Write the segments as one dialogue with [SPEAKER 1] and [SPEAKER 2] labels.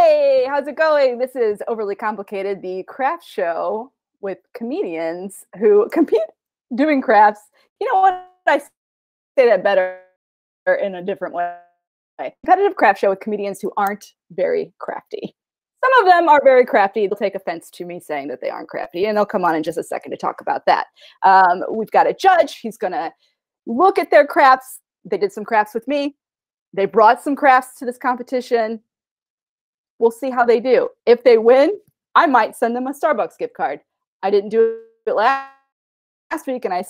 [SPEAKER 1] Hey, how's it going? This is Overly Complicated, the craft show with comedians who compete doing crafts. You know what? I say that better in a different way. Competitive craft show with comedians who aren't very crafty. Some of them are very crafty. They'll take offense to me saying that they aren't crafty, and they'll come on in just a second to talk about that. We've got a judge. He's going to look at their crafts. They did some crafts with me. They brought some crafts to this competition. We'll see how they do. If they win, I might send them a Starbucks gift card. I didn't do it last week, and I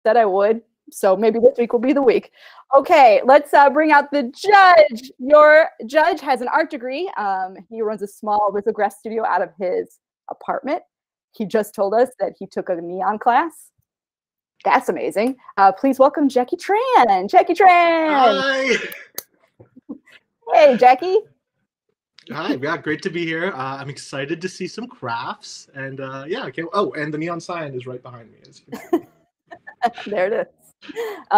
[SPEAKER 1] said I would. So maybe this week will be the week. Okay, let's bring out the judge. Your judge has an art degree. He runs a small lithograph studio out of his apartment. He just told us that he took a neon class. That's amazing. Please welcome Jacky Tran. Jacky Tran.
[SPEAKER 2] Hi.
[SPEAKER 1] Hey, Jacky.
[SPEAKER 2] Hi. Yeah, great to be here. I'm excited to see some crafts, and yeah. Okay. Oh, and the neon sign is right behind me. As you know.
[SPEAKER 1] There it is.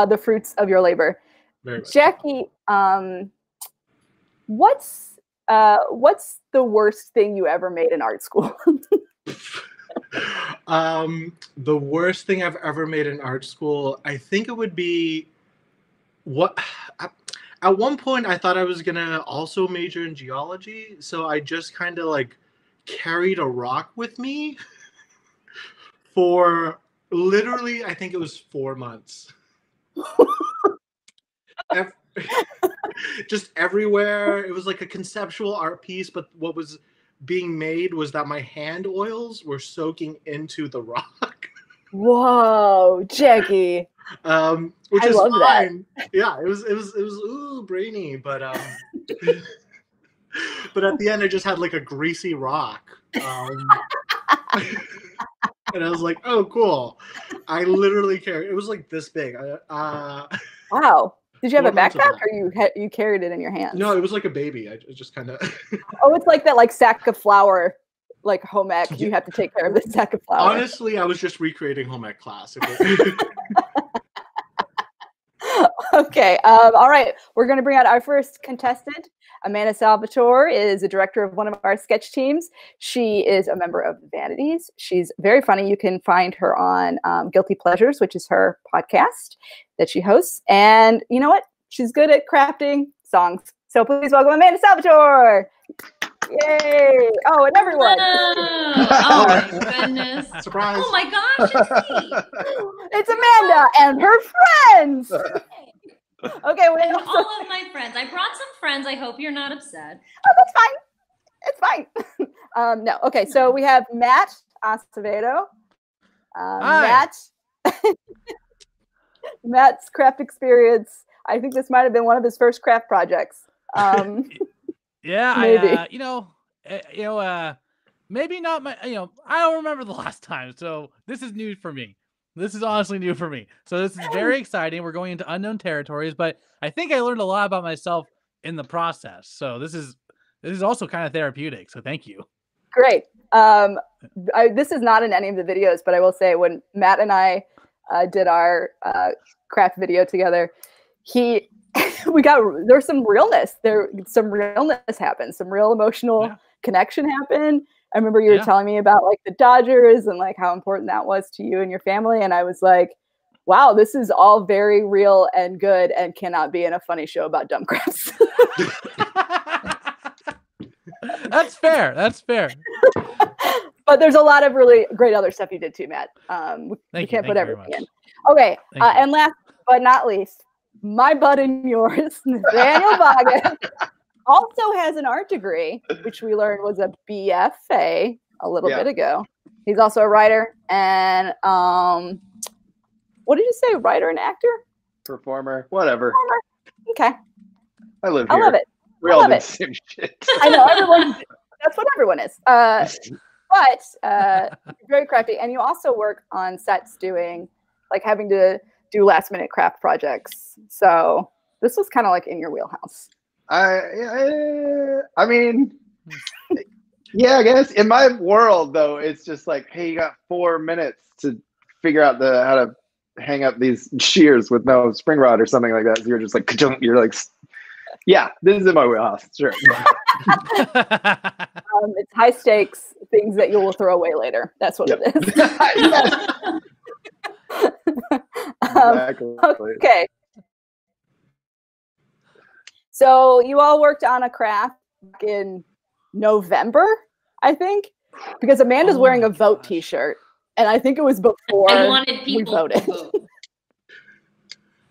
[SPEAKER 1] The fruits of your labor.
[SPEAKER 2] Very much.
[SPEAKER 1] Jacky, what's the worst thing you ever made in art school?
[SPEAKER 2] The worst thing I've ever made in art school, I think it would be at one point I thought I was gonna also major in geology, so I just kind of like carried a rock with me for literally, I think it was 4 months. Just everywhere. It was like a conceptual art piece, but what was being made was that my hand oils were soaking into the rock.
[SPEAKER 1] Whoa, Jacky.
[SPEAKER 2] Which
[SPEAKER 1] I
[SPEAKER 2] is
[SPEAKER 1] love
[SPEAKER 2] fine. That. Yeah, it was ooh, brainy, but but at the end I just had like a greasy rock. And I was like, oh, cool. I literally carried it. Was like this big.
[SPEAKER 1] Wow. Did you have a backpack, or you carried it in your hands?
[SPEAKER 2] No, it was like a baby. I just kind of.
[SPEAKER 1] Oh, it's like that, like sack of flour, like home ec. You have to take care of the sack of flour.
[SPEAKER 2] Honestly, I was just recreating home ec class.
[SPEAKER 1] Okay. All right. We're going to bring out our first contestant. Amanda Salvatore is a director of one of our sketch teams. She is a member of the Vanities. She's very funny. You can find her on Guilty Pleasures, which is her podcast that she hosts. And you know what? She's good at crafting songs. So please welcome Amanda Salvatore. Yay. Oh, and everyone.
[SPEAKER 3] Oh, my goodness.
[SPEAKER 2] Surprise.
[SPEAKER 3] Oh, my gosh, it's me.
[SPEAKER 1] It's Amanda and her friends. Okay,
[SPEAKER 3] and all of my friends. I brought some friends. I hope you're not upset.
[SPEAKER 1] Oh, that's fine. It's fine. No. Okay, so we have Matt Acevedo. Matt's craft experience. I think this might have been one of his first craft projects.
[SPEAKER 4] Yeah,
[SPEAKER 1] maybe.
[SPEAKER 4] Maybe not my. I don't remember the last time, so this is new for me. This is honestly new for me. So this is very exciting. We're going into unknown territories, but I think I learned a lot about myself in the process. So this is also kind of therapeutic. So thank you.
[SPEAKER 1] Great. This is not in any of the videos, but I will say when Matt and I did our craft video together, there's some realness. Some realness happened. Some real emotional connection happened. I remember you were telling me about like the Dodgers and like how important that was to you and your family. And I was like, wow, this is all very real and good and cannot be in a funny show about dumb crafts.
[SPEAKER 4] That's fair. That's fair.
[SPEAKER 1] But there's a lot of really great other stuff you did too, Matt. We can't put everything in. Okay. And last but not least, my bud and yours, Nathaniel Boggess, also has an art degree, which we learned was a BFA a little bit ago. He's also a writer and what did you say? Writer and actor?
[SPEAKER 5] Performer, whatever.
[SPEAKER 1] Okay.
[SPEAKER 5] I live here.
[SPEAKER 1] I love it.
[SPEAKER 5] We all do the same shit.
[SPEAKER 1] I know that's what everyone is. But very crafty. And you also work on sets having to do last minute craft projects. So this was kind of like in your wheelhouse.
[SPEAKER 5] I mean, yeah, I guess in my world though, it's just like, hey, you got 4 minutes to figure out how to hang up these shears with no spring rod or something like that. So you're just like, you're like, yeah, this is in my wheelhouse. Sure.
[SPEAKER 1] It's high stakes things that you will throw away later. That's what it is.
[SPEAKER 5] Exactly.
[SPEAKER 1] Okay. So you all worked on a craft in November, I think, because Amanda's wearing a vote T-shirt, and I think it was before
[SPEAKER 3] I wanted
[SPEAKER 1] we
[SPEAKER 3] people
[SPEAKER 1] voted.
[SPEAKER 3] to vote.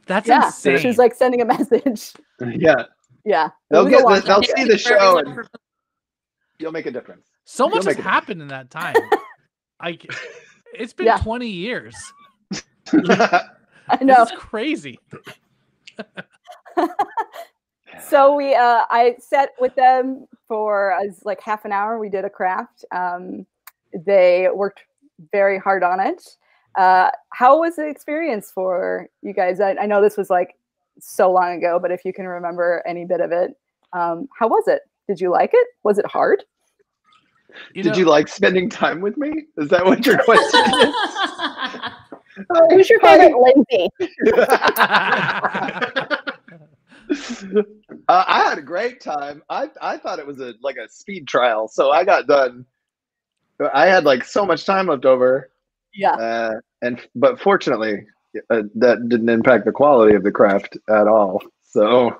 [SPEAKER 4] That's
[SPEAKER 1] Yeah,
[SPEAKER 4] insane.
[SPEAKER 1] she was like sending a message.
[SPEAKER 5] Yeah.
[SPEAKER 1] Yeah,
[SPEAKER 5] They'll
[SPEAKER 1] it was a long
[SPEAKER 5] they'll
[SPEAKER 1] time.
[SPEAKER 5] see the show and you'll make a difference.
[SPEAKER 4] So much
[SPEAKER 5] You'll
[SPEAKER 4] has
[SPEAKER 5] make a
[SPEAKER 4] happened in that time. It's been
[SPEAKER 1] Yeah.
[SPEAKER 4] 20 years.
[SPEAKER 1] I know.
[SPEAKER 4] This is crazy.
[SPEAKER 1] So we, I sat with them for like half an hour. We did a craft. They worked very hard on it. How was the experience for you guys? I know this was like so long ago, but if you can remember any bit of it, how was it? Did you like it? Was it hard?
[SPEAKER 5] Did you like spending time with me? Is that what your question is?
[SPEAKER 1] Who's your favorite Lindsey?
[SPEAKER 5] I had a great time. I thought it was like a speed trial, so I got done. I had like so much time left over.
[SPEAKER 1] Yeah.
[SPEAKER 5] But fortunately, that didn't impact the quality of the craft at all. So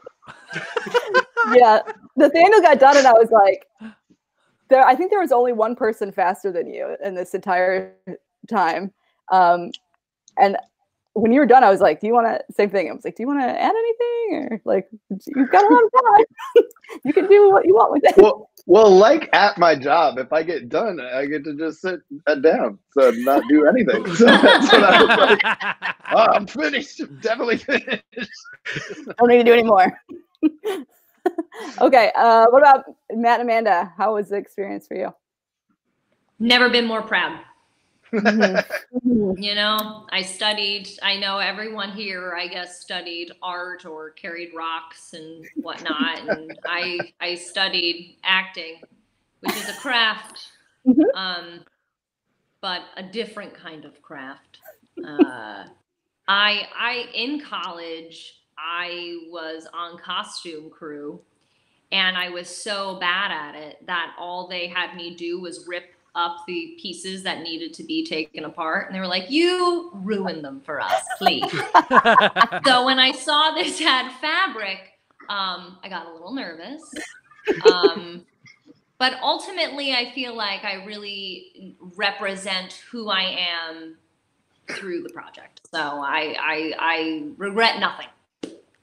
[SPEAKER 1] Yeah, Nathaniel got done, and I was like, I think there was only one person faster than you in this entire time. And when you were done, I was like, do you want to, same thing. I was like, do you want to add anything? Or like, you've got a lot of time. You can do what you want with it.
[SPEAKER 5] well, like at my job, if I get done, I get to just sit down, so not do anything. So that's what I was like, oh, I'm finished. I'm definitely finished.
[SPEAKER 1] Don't need to do any more. Okay. What about Matt and Amanda? How was the experience for you?
[SPEAKER 3] Never been more proud.
[SPEAKER 1] Mm-hmm.
[SPEAKER 3] You know, I studied, I know everyone here, I guess, studied art or carried rocks and whatnot. And I studied acting, which is a craft, but a different kind of craft. In college, I was on costume crew, and I was so bad at it that all they had me do was rip up the pieces that needed to be taken apart. And they were like, you ruined them for us, please. So when I saw this had fabric, I got a little nervous. But ultimately, I feel like I really represent who I am through the project. So I regret nothing.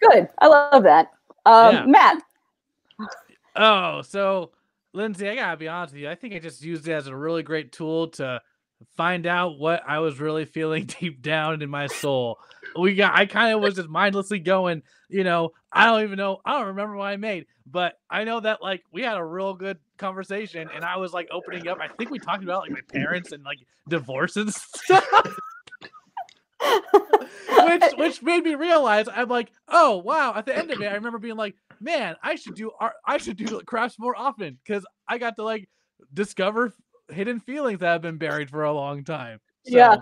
[SPEAKER 1] Good. I love that.
[SPEAKER 4] Yeah.
[SPEAKER 1] Matt.
[SPEAKER 4] Oh, so Lindsey, I gotta be honest with you. I think I just used it as a really great tool to find out what I was really feeling deep down in my soul. I kind of was just mindlessly going, I don't remember what I made, but I know that like we had a real good conversation, and I was like opening up. I think we talked about like my parents and like divorce and stuff. which made me realize I'm like, oh wow, at the end of it I remember being like, man, I should do art, I should do crafts more often, because I got to like discover hidden feelings that have been buried for a long time. So
[SPEAKER 1] Yeah,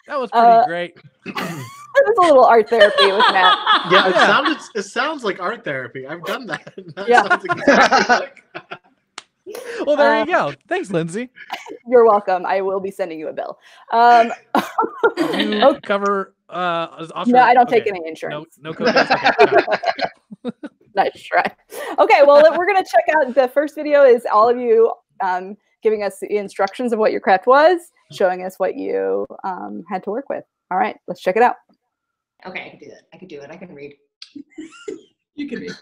[SPEAKER 4] that was pretty great.
[SPEAKER 1] It was a little art therapy with Matt.
[SPEAKER 2] Yeah, it sounds like art therapy. I've done that.
[SPEAKER 1] Yeah.
[SPEAKER 2] Sounds exactly like...
[SPEAKER 4] Well, there you go. Thanks, Lindsey.
[SPEAKER 1] You're welcome. I will be sending you a bill.
[SPEAKER 4] You cover
[SPEAKER 1] no, I don't take any insurance.
[SPEAKER 4] No cocaine.
[SPEAKER 1] Nice try. Okay, well, we're going to check out the first video is all of you giving us the instructions of what your craft was, showing us what you had to work with. All right, let's check it out.
[SPEAKER 3] Okay, I can do it. I can read. You can read.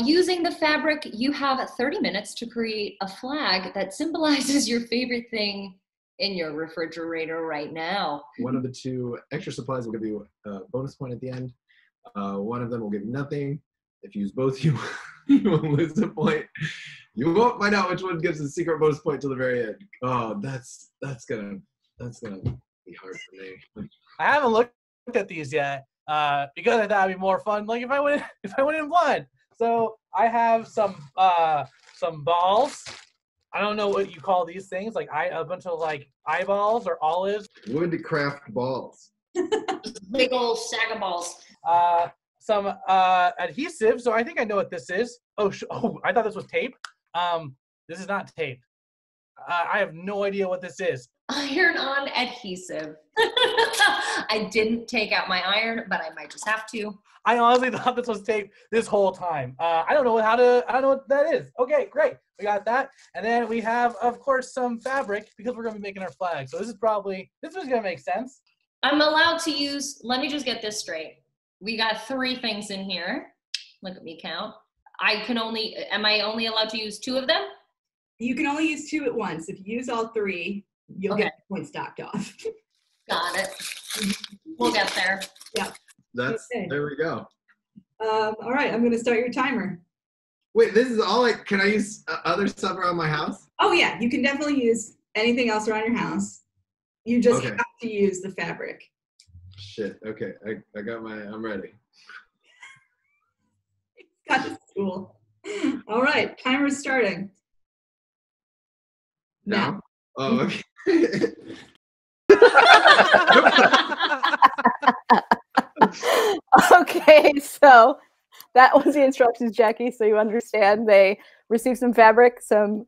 [SPEAKER 3] Using the fabric, you have 30 minutes to create a flag that symbolizes your favorite thing in your refrigerator right now.
[SPEAKER 6] One of the two extra supplies will give you a bonus point at the end. One of them will give you nothing. If you use both, you will lose a point. You won't find out which one gives a secret bonus point till the very end. Oh, that's gonna be hard for me.
[SPEAKER 4] I haven't looked at these yet because I thought it'd be more fun. Like if I went in blind. So I have some balls. I don't know what you call these things. Like a bunch of like eyeballs or olives.
[SPEAKER 6] Wood craft balls.
[SPEAKER 3] Big old sack of balls.
[SPEAKER 4] Some adhesive. So I think I know what this is. Oh, I thought this was tape. This is not tape. I have no idea what this is.
[SPEAKER 3] Iron-on adhesive. I didn't take out my iron, but I might just have to.
[SPEAKER 4] I honestly thought this was tape this whole time. I don't know what that is. Okay, great. We got that. And then we have, of course, some fabric because we're going to be making our flag. So this is going to make sense.
[SPEAKER 3] I'm allowed to use, let me just get this straight. We got 3 things in here. Look at me count. Am I only allowed to use 2 of them?
[SPEAKER 7] You can only use 2 at once. If you use all 3, you'll get the points docked off.
[SPEAKER 3] Got it. We'll get there.
[SPEAKER 7] Yeah.
[SPEAKER 6] There we go.
[SPEAKER 7] All right, I'm going to start your timer.
[SPEAKER 6] Wait, this is all can I use other stuff around my house?
[SPEAKER 7] Oh yeah, you can definitely use anything else around your house. You just have to use the fabric.
[SPEAKER 6] Shit. Okay, I'm ready.
[SPEAKER 7] Got to school. All right, timer's starting.
[SPEAKER 6] Now? Oh, okay.
[SPEAKER 1] Okay, so that was the instructions, Jacky. So you understand they received some fabric, some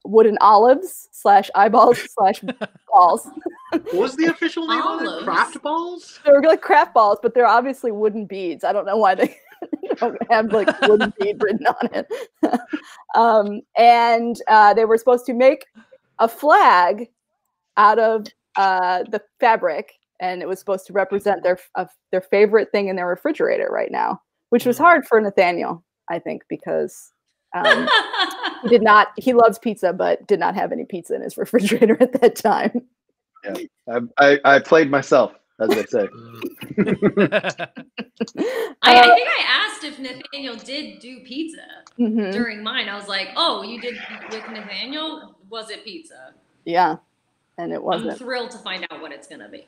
[SPEAKER 1] wooden olives / eyeballs / balls.
[SPEAKER 2] What was the official name of it?
[SPEAKER 3] Olives?
[SPEAKER 2] Craft balls?
[SPEAKER 1] They were like craft balls, but they're obviously wooden beads. I don't know why they don't have like wooden bead written on it. And they were supposed to make a flag out of the fabric, and it was supposed to represent their favorite thing in their refrigerator right now, which was hard for Nathaniel, I think, because he loves pizza, but did not have any pizza in his refrigerator at that time.
[SPEAKER 5] Yeah, I played myself, as they say.
[SPEAKER 3] I think I asked if Nathaniel did do pizza during mine. I was like, oh, you did with Nathaniel? Was it pizza?
[SPEAKER 1] Yeah, and it wasn't.
[SPEAKER 3] I'm thrilled to find out what it's going to be.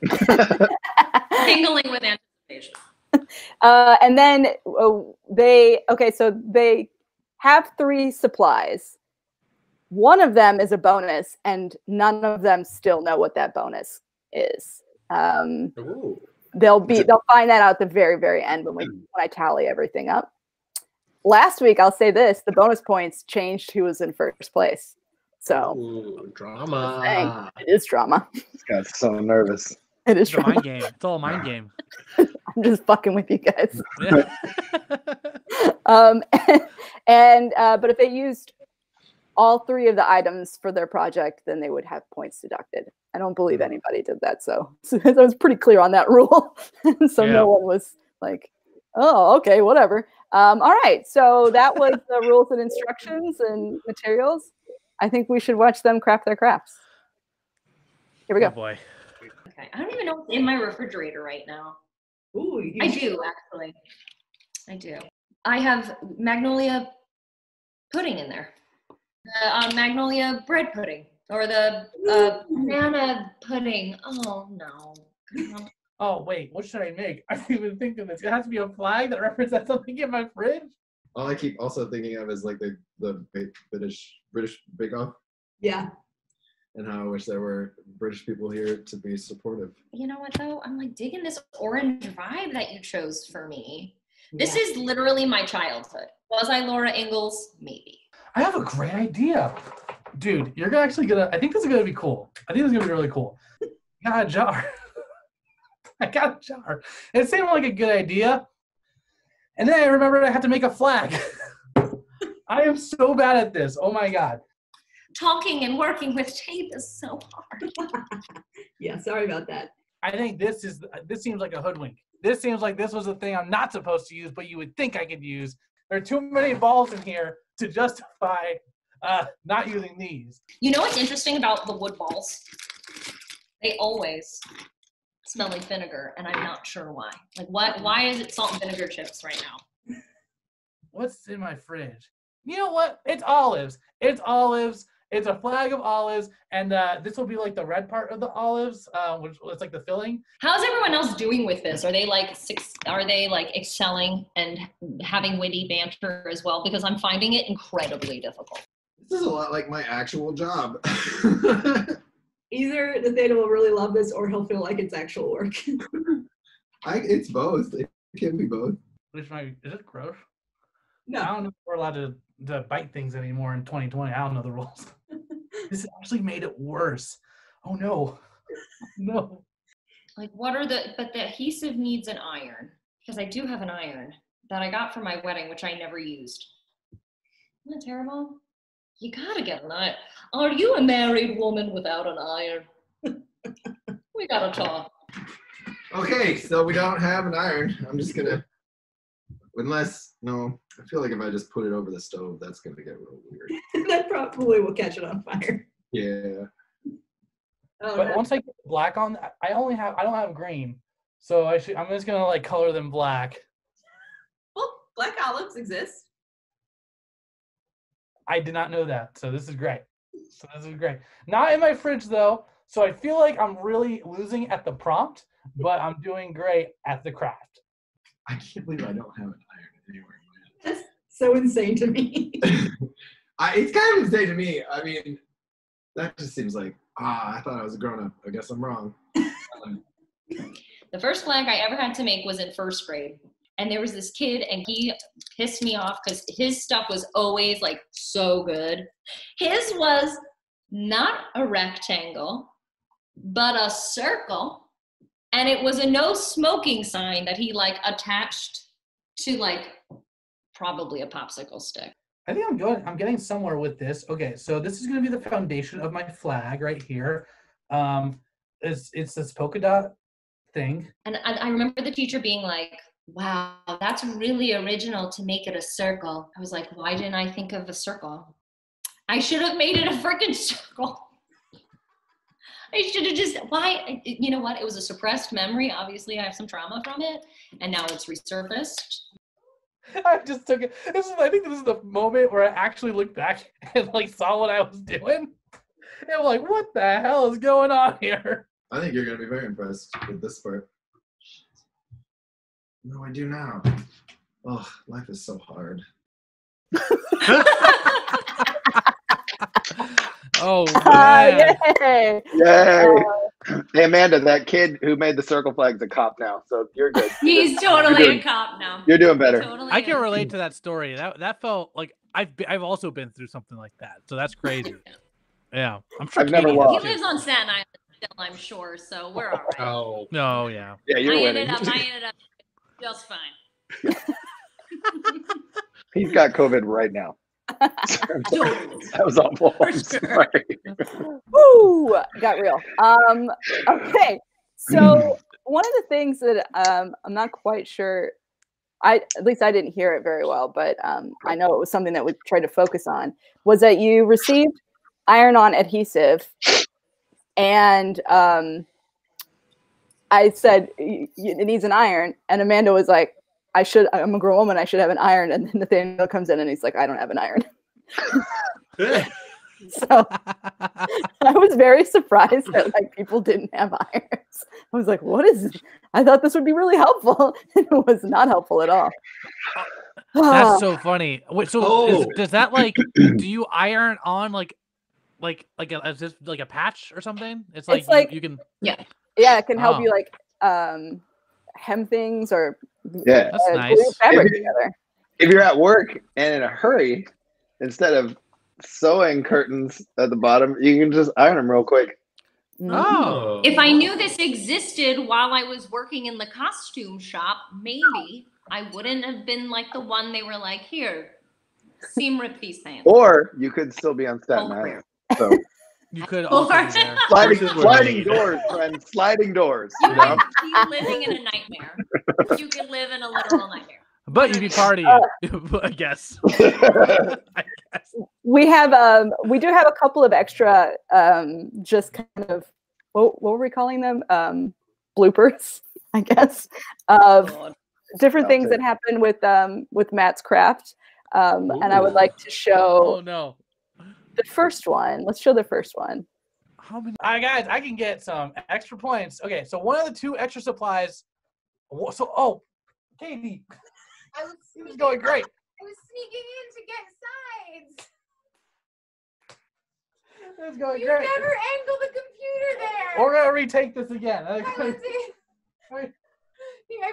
[SPEAKER 3] Tingling with anticipation.
[SPEAKER 1] And then so they have 3 supplies. One of them is a bonus, and none of them still know what that bonus is. They'll find that out at the very, very end when I tally everything up. Last week, I'll say this: the bonus points changed who was in first place. So
[SPEAKER 2] drama.
[SPEAKER 1] It is drama.
[SPEAKER 5] This guy's so nervous.
[SPEAKER 1] It is
[SPEAKER 4] It's a
[SPEAKER 1] drama.
[SPEAKER 4] mind game. It's all a mind game.
[SPEAKER 1] I'm just fucking with you guys.
[SPEAKER 4] Yeah.
[SPEAKER 1] But if they used all 3 of the items for their project, then they would have points deducted. I don't believe anybody did that, so I was pretty clear on that rule. So no one was like, oh, okay, whatever. All right, so that was the rules and instructions and materials. I think we should watch them craft their crafts. Here we go.
[SPEAKER 4] Oh boy.
[SPEAKER 3] Okay. I don't even know what's in my refrigerator right now.
[SPEAKER 7] Ooh,
[SPEAKER 3] I do, actually. I do. I have magnolia pudding in there. The magnolia bread pudding. Or the banana pudding. Oh, no.
[SPEAKER 4] Oh wait, what should I make? I didn't even think of this. It has to be a flag that represents something in my fridge.
[SPEAKER 6] All I keep also thinking of is like the British Bake Off.
[SPEAKER 7] Yeah.
[SPEAKER 6] And how I wish there were British people here to be supportive.
[SPEAKER 3] You know what, though? I'm like digging this orange vibe that you chose for me. This is literally my childhood. Was I Laura Ingalls? Maybe.
[SPEAKER 4] I have a great idea. Dude, I think this is gonna be cool. I think this is gonna be really cool. I got a jar. It seemed like a good idea. And then I remembered I had to make a flag. I am so bad at this. Oh my God.
[SPEAKER 3] Talking and working with tape is so hard.
[SPEAKER 7] Yeah, sorry about that.
[SPEAKER 4] I think this seems like a hoodwink. This seems like this was a thing I'm not supposed to use, but you would think I could use. There are too many balls in here to justify not using these.
[SPEAKER 3] You know what's interesting about the wood balls? They always smell like vinegar, and I'm not sure why. Like, why is it salt and vinegar chips right now?
[SPEAKER 4] What's in my fridge? You know what? It's olives. It's olives. It's a flag of olives, and this will be like the red part of the olives, which is like the filling.
[SPEAKER 3] How's everyone else doing with this? Are they like excelling and having witty banter as well? Because I'm finding it incredibly difficult.
[SPEAKER 6] This is a lot like my actual job.
[SPEAKER 7] Either Nathaniel will really love this, or he'll feel like it's actual work.
[SPEAKER 6] It's both. It can be both.
[SPEAKER 4] Is it gross?
[SPEAKER 7] No.
[SPEAKER 4] I don't know if we're allowed to bite things anymore in 2020. I don't know the rules. This actually made it worse. Oh no. No.
[SPEAKER 3] Like, but the adhesive needs an iron, because I do have an iron that I got for my wedding, which I never used. Isn't that terrible? You gotta get an iron. Are you a married woman without an iron? We gotta talk.
[SPEAKER 6] Okay, so we don't have an iron. I'm just gonna, I feel like if I just put it over the stove, that's gonna get real weird.
[SPEAKER 7] That probably will catch it on fire.
[SPEAKER 6] Yeah.
[SPEAKER 7] Oh,
[SPEAKER 4] But
[SPEAKER 7] no.
[SPEAKER 4] once I get the black on, I don't have green. So I'm just gonna like color them black.
[SPEAKER 7] Well, black olives exist.
[SPEAKER 4] I did not know that. So this is great. Not in my fridge though. So I feel like I'm really losing at the prompt, but I'm doing great at the craft.
[SPEAKER 6] I can't believe I don't have an iron anywhere in my
[SPEAKER 7] That's so insane to me.
[SPEAKER 6] head. It's kind of insane to me. I mean, that just seems like, I thought I was a grown-up. I guess I'm wrong.
[SPEAKER 3] The first flag I ever had to make was in first grade. And there was this kid, and he pissed me off because his stuff was always like so good. His was not a rectangle, but a circle. And it was a no smoking sign that he like attached to like probably a popsicle stick.
[SPEAKER 4] I think I'm getting somewhere with this. Okay, so this is going to be the foundation of my flag right here. It's this polka dot thing.
[SPEAKER 3] And I remember the teacher being like, wow, that's really original to make it a circle. I was like, why didn't I think of a circle? I should have made it a freaking circle. I should have you know what? It was a suppressed memory. Obviously, I have some trauma from it, and now it's resurfaced.
[SPEAKER 4] I just took it. I think this is the moment where I actually looked back and like saw what I was doing. And I'm like, what the hell is going on here?
[SPEAKER 6] I think you're going to be very impressed with this part. What do I do now? Oh, life is so hard.
[SPEAKER 4] Oh, man.
[SPEAKER 1] Yay!
[SPEAKER 5] Yay! Hey, Amanda, that kid who made the circle flag's a cop now, so you're good.
[SPEAKER 3] He's totally a cop now.
[SPEAKER 5] You're doing better.
[SPEAKER 3] Totally
[SPEAKER 4] I can
[SPEAKER 3] is.
[SPEAKER 4] relate to that story. That felt like I've also been through something like that. So that's crazy. Yeah, I'm sure.
[SPEAKER 5] I've never
[SPEAKER 4] Katie
[SPEAKER 5] walked.
[SPEAKER 3] He lives on Staten Island still, I'm sure, so we're all right.
[SPEAKER 2] Oh.
[SPEAKER 4] No, yeah.
[SPEAKER 5] Yeah, you're
[SPEAKER 3] I
[SPEAKER 5] winning.
[SPEAKER 3] ended up just fine.
[SPEAKER 5] He's got COVID right now. That was awful. I'm sorry.
[SPEAKER 1] Woo! Got real. Okay. So one of the things that I'm not quite sure, at least I didn't hear it very well, but I know it was something that we tried to focus on, was that you received iron-on adhesive, and I said it needs an iron, and Amanda was like, I'm a grown woman, I should have an iron, and then Nathaniel comes in and he's like, I don't have an iron. So I was very surprised that like people didn't have irons. I was like, what is this? I thought this would be really helpful. It was not helpful at all.
[SPEAKER 4] That's so funny. Wait, so does that like, do you iron on like a patch or something? It's like you can.
[SPEAKER 3] Yeah,
[SPEAKER 1] it can help you like hem things or
[SPEAKER 4] That's nice.
[SPEAKER 1] glue fabric together.
[SPEAKER 5] If you're at work and in a hurry, instead of sewing curtains at the bottom, you can just iron them real quick.
[SPEAKER 4] Oh.
[SPEAKER 3] if I knew this existed while I was working in the costume shop, maybe I wouldn't have been like the one they were like, here, seam rip these pants.
[SPEAKER 5] Or you could still be on Staten Island. So
[SPEAKER 4] You could also
[SPEAKER 3] Or-
[SPEAKER 4] be there.
[SPEAKER 5] sliding doors, friend. Sliding doors.
[SPEAKER 3] You
[SPEAKER 5] You know?
[SPEAKER 3] might be living in a nightmare. You could live in a literal nightmare.
[SPEAKER 4] But you'd be partying, I guess. I guess.
[SPEAKER 1] We do have a couple of extra just kind of what were we calling them? Bloopers, I guess, of different things that happen with Matt's craft. And I would like to show
[SPEAKER 4] Oh no.
[SPEAKER 1] the first one. Let's show the first one.
[SPEAKER 4] How many? All right, guys, I can get some extra points. Okay, so one of the two extra supplies. Katie, it was going great.
[SPEAKER 8] I was sneaking in to get sides.
[SPEAKER 4] It was going
[SPEAKER 8] You
[SPEAKER 4] great.
[SPEAKER 8] never angled the computer there.
[SPEAKER 4] We're gonna retake this again.
[SPEAKER 8] I was I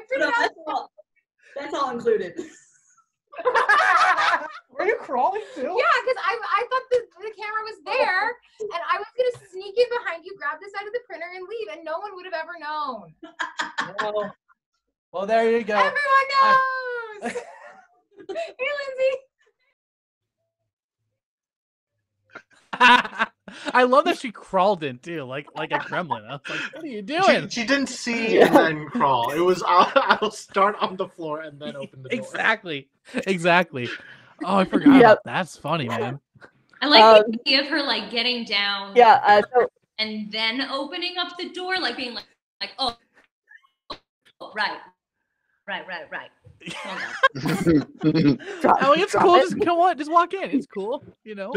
[SPEAKER 8] printed
[SPEAKER 7] No,
[SPEAKER 8] out.
[SPEAKER 7] that's all included.
[SPEAKER 4] Were you crawling too?
[SPEAKER 8] Yeah, because I thought the camera was there, and I was gonna sneak in behind you, grab the side of the printer, and leave, and no one would have ever known.
[SPEAKER 4] Well, there you go.
[SPEAKER 8] Everyone knows. Hey, Lindsay.
[SPEAKER 4] I love that she crawled in too, like a gremlin. I was like, "What are you doing?"
[SPEAKER 2] She didn't see and then crawl. It was I'll start on the floor and then open the door.
[SPEAKER 4] Exactly. Oh, I forgot about that. That's funny, man.
[SPEAKER 3] I like the idea of her like getting down.
[SPEAKER 1] Yeah.
[SPEAKER 3] And then opening up the door, like being like oh right. Hold on.
[SPEAKER 4] Oh, it's cool. Just come on, just walk in. It's cool. You know,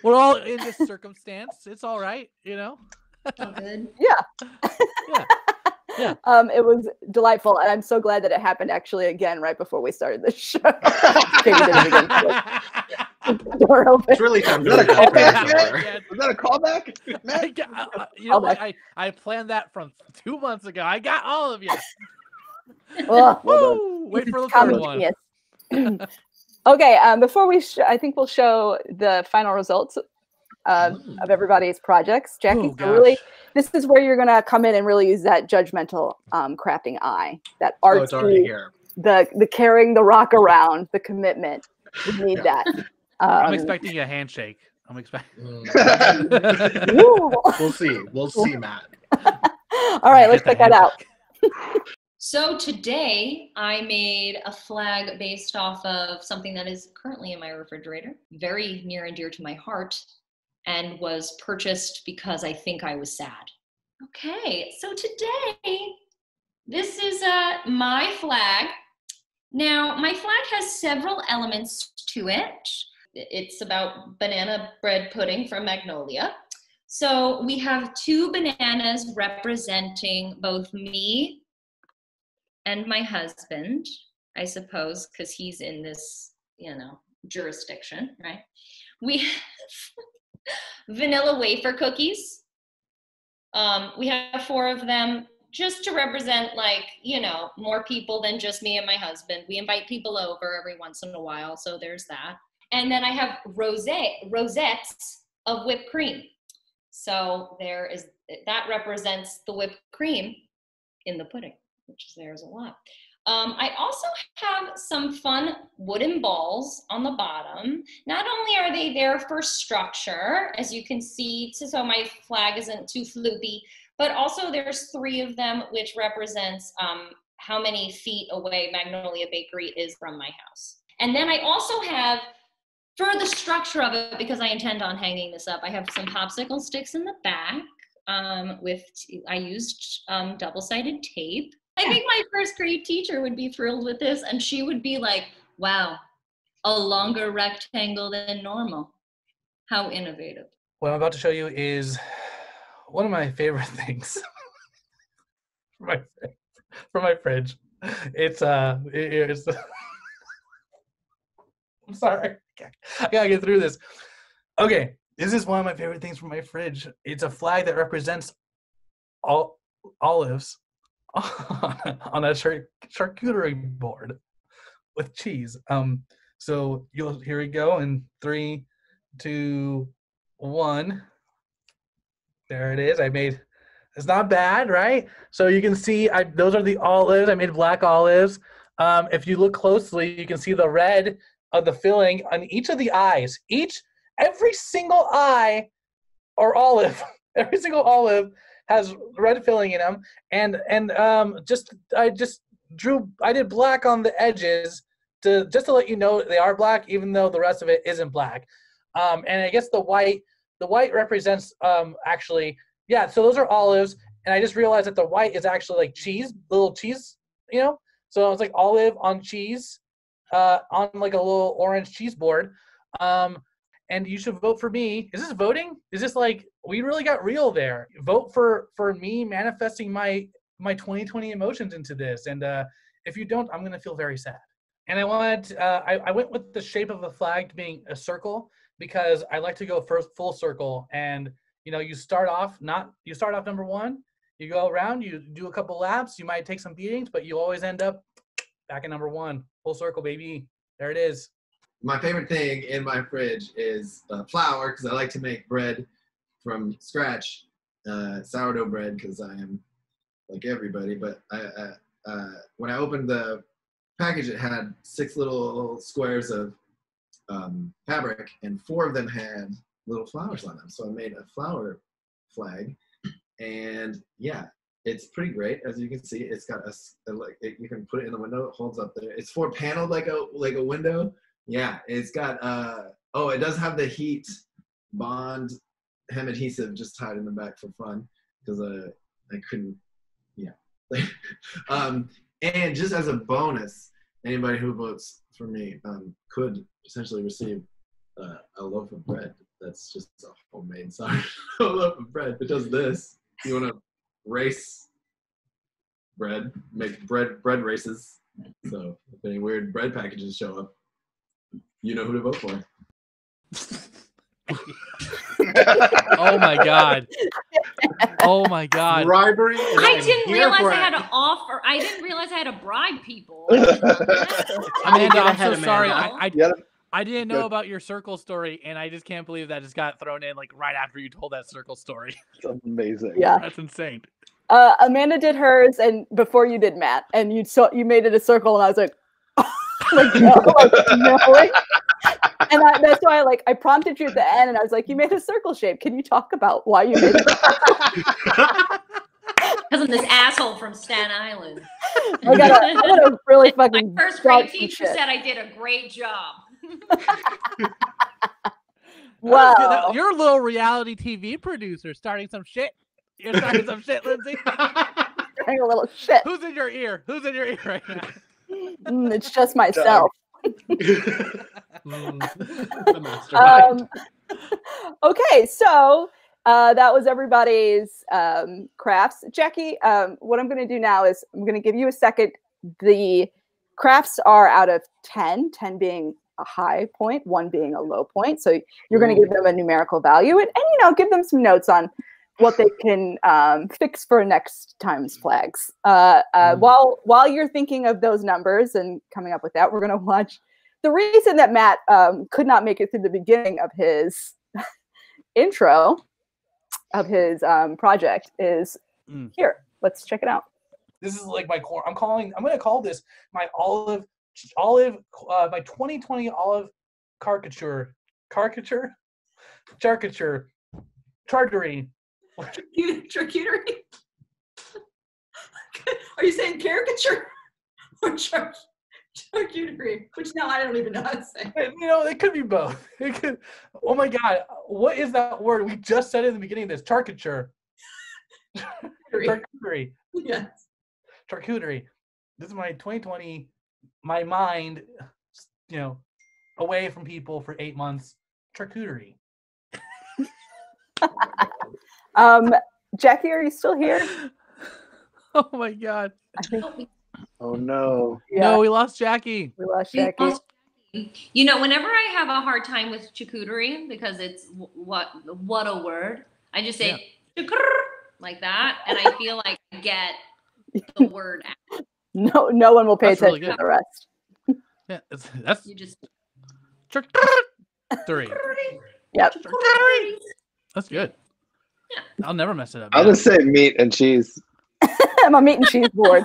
[SPEAKER 4] we're all in this circumstance. It's all right. You know.
[SPEAKER 3] All good.
[SPEAKER 4] Yeah.
[SPEAKER 1] It was delightful, and I'm so glad that it happened actually again right before we started the show. Katie did it again. The door open.
[SPEAKER 2] It's really fun.
[SPEAKER 5] Was that a callback? Was that a callback? Matt?
[SPEAKER 4] You know what? I planned that from 2 months ago. I got all of you.
[SPEAKER 1] Oh,
[SPEAKER 4] Woo! Wait for the third one.
[SPEAKER 1] Yes. Okay. Before I think we'll show the final results of everybody's projects. Jackie, so really, this is where you're gonna come in and really use that judgmental crafting eye, that artsy,
[SPEAKER 2] it's already here.
[SPEAKER 1] The carrying the rock around, the commitment. We need that.
[SPEAKER 4] I'm expecting a handshake. I'm expecting.
[SPEAKER 2] We'll see. We'll see, Matt.
[SPEAKER 1] All right, let's check that out.
[SPEAKER 3] So today I made a flag based off of something that is currently in my refrigerator, very near and dear to my heart, and was purchased because I think I was sad. Okay, so today, this is my flag. Now, my flag has several elements to it. It's about banana bread pudding from Magnolia. So we have 2 bananas representing both me and my husband, I suppose, because he's in this, jurisdiction, right? We have vanilla wafer cookies. We have 4 of them just to represent, more people than just me and my husband. We invite people over every once in a while, so there's that. And then I have rosettes of whipped cream. So that represents the whipped cream in the pudding, which is there's a lot. I also have some fun wooden balls on the bottom. Not only are they there for structure, as you can see, so my flag isn't too floopy, but also there's 3 of them, which represents how many feet away Magnolia Bakery is from my house. And then I also have, for the structure of it, because I intend on hanging this up, I have some popsicle sticks in the back. I used double-sided tape. I think my first grade teacher would be thrilled with this, and she would be like, wow, a longer rectangle than normal. How innovative.
[SPEAKER 4] What I'm about to show you is one of my favorite things for my fridge. It's I'm sorry. I gotta get through this. Okay, this is one of my favorite things from my fridge. It's a flag that represents olives on a charcuterie board with cheese. So here we go in 3, 2, 1. There it is. It's not bad, right? So you can see those are the olives. I made black olives. If you look closely, you can see the red of the filling on each of the eyes. Every single eye or olive, every single olive has red filling in them, and I did black on the edges to let you know they are black, even though the rest of it isn't black. And I guess the white represents actually, yeah. So those are olives, and I just realized that the white is actually like cheese, little cheese, So it's like olive on cheese, on like a little orange cheese board. And you should vote for me. Is this voting? Is this like, we really got real there? Vote for me manifesting my 2020 emotions into this. And if you don't, I'm gonna feel very sad. And I went with the shape of the flag being a circle because I like to go first full circle. And you start off number 1, you go around, you do a couple laps, you might take some beatings, but you always end up back at number 1, full circle, baby. There it is.
[SPEAKER 6] My favorite thing in my fridge is flour, because I like to make bread from scratch, sourdough bread, because I am like everybody. But when I opened the package, it had 6 little squares of fabric, and 4 of them had little flowers on them. So I made a flower flag, and yeah, it's pretty great. As you can see, it's got you can put it in the window. It holds up there. It's 4 paneled like a window. Yeah, it's got oh, it does have the heat bond hem adhesive just tied in the back for fun, because I couldn't. Yeah. And just as a bonus, anybody who votes for me could potentially receive a loaf of bread. That's just a homemade sourdough loaf of bread. It does this. You want to race bread, make bread races. So if any weird bread packages show up, you know who to vote for.
[SPEAKER 4] Oh my god. Oh my god.
[SPEAKER 2] Bribery.
[SPEAKER 3] I didn't realize I had to offer. I didn't realize I had to bribe people.
[SPEAKER 4] Amanda, I'm so sorry.
[SPEAKER 5] Yeah.
[SPEAKER 4] I didn't know about your circle story, and I just can't believe that just got thrown in like right after you told that circle story.
[SPEAKER 5] It's amazing.
[SPEAKER 1] Yeah.
[SPEAKER 4] That's insane.
[SPEAKER 1] Amanda did hers, and before you did Matt, and you made it a circle, and I was like, like no, like, and that's why I prompted you at the end, and I was like, you made a circle shape. Can you talk about why you made it?
[SPEAKER 3] Because I'm this asshole from Staten Island.
[SPEAKER 1] I gotta really fucking.
[SPEAKER 3] My first grade teacher said I did a great job.
[SPEAKER 1] Wow.
[SPEAKER 4] You're a little reality TV producer starting some shit. You're starting some shit, Lindsay.
[SPEAKER 1] Starting a little shit.
[SPEAKER 4] Who's in your ear? Who's in your ear right now?
[SPEAKER 1] It's just myself. Okay, so that was everybody's crafts. Jacky, what I'm going to do now is I'm going to give you a second. The crafts are out of 10, 10 being a high point, 1 being a low point. So you're going to give them a numerical value and give them some notes on what they can fix for next time's flags. While you're thinking of those numbers and coming up with that, we're going to watch. The reason that Matt could not make it through the beginning of his intro of his project is here. Let's check it out.
[SPEAKER 4] This is like my core. I'm going to call this my my 2020 olive charcuterie.
[SPEAKER 7] Charcuterie? Are you saying caricature or charcuterie? Which now I don't even know how to say.
[SPEAKER 4] It could be both. It could. Oh my god, what is that word? We just said it in the beginning of this. Charcuterie. Charcuterie.
[SPEAKER 7] Yes.
[SPEAKER 4] Charcuterie. This is my 2020. My mind, away from people for 8 months. Charcuterie.
[SPEAKER 1] Jacky, are you still here?
[SPEAKER 4] Oh my god.
[SPEAKER 5] Oh no.
[SPEAKER 1] Yeah.
[SPEAKER 4] No, we lost Jacky.
[SPEAKER 1] We lost Jacky.
[SPEAKER 3] Whenever I have a hard time with charcuterie, because it's what a word, I just say like that, and I feel like I get the word out.
[SPEAKER 1] No one will pay
[SPEAKER 4] That's
[SPEAKER 1] attention
[SPEAKER 4] really
[SPEAKER 1] to the rest.
[SPEAKER 4] Yeah, that's
[SPEAKER 3] You just
[SPEAKER 4] charcuterie.
[SPEAKER 1] Yep.
[SPEAKER 4] That's good.
[SPEAKER 3] Yeah.
[SPEAKER 4] I'll never mess it up.
[SPEAKER 5] I'll just say meat and cheese.
[SPEAKER 1] I'm a meat and cheese board.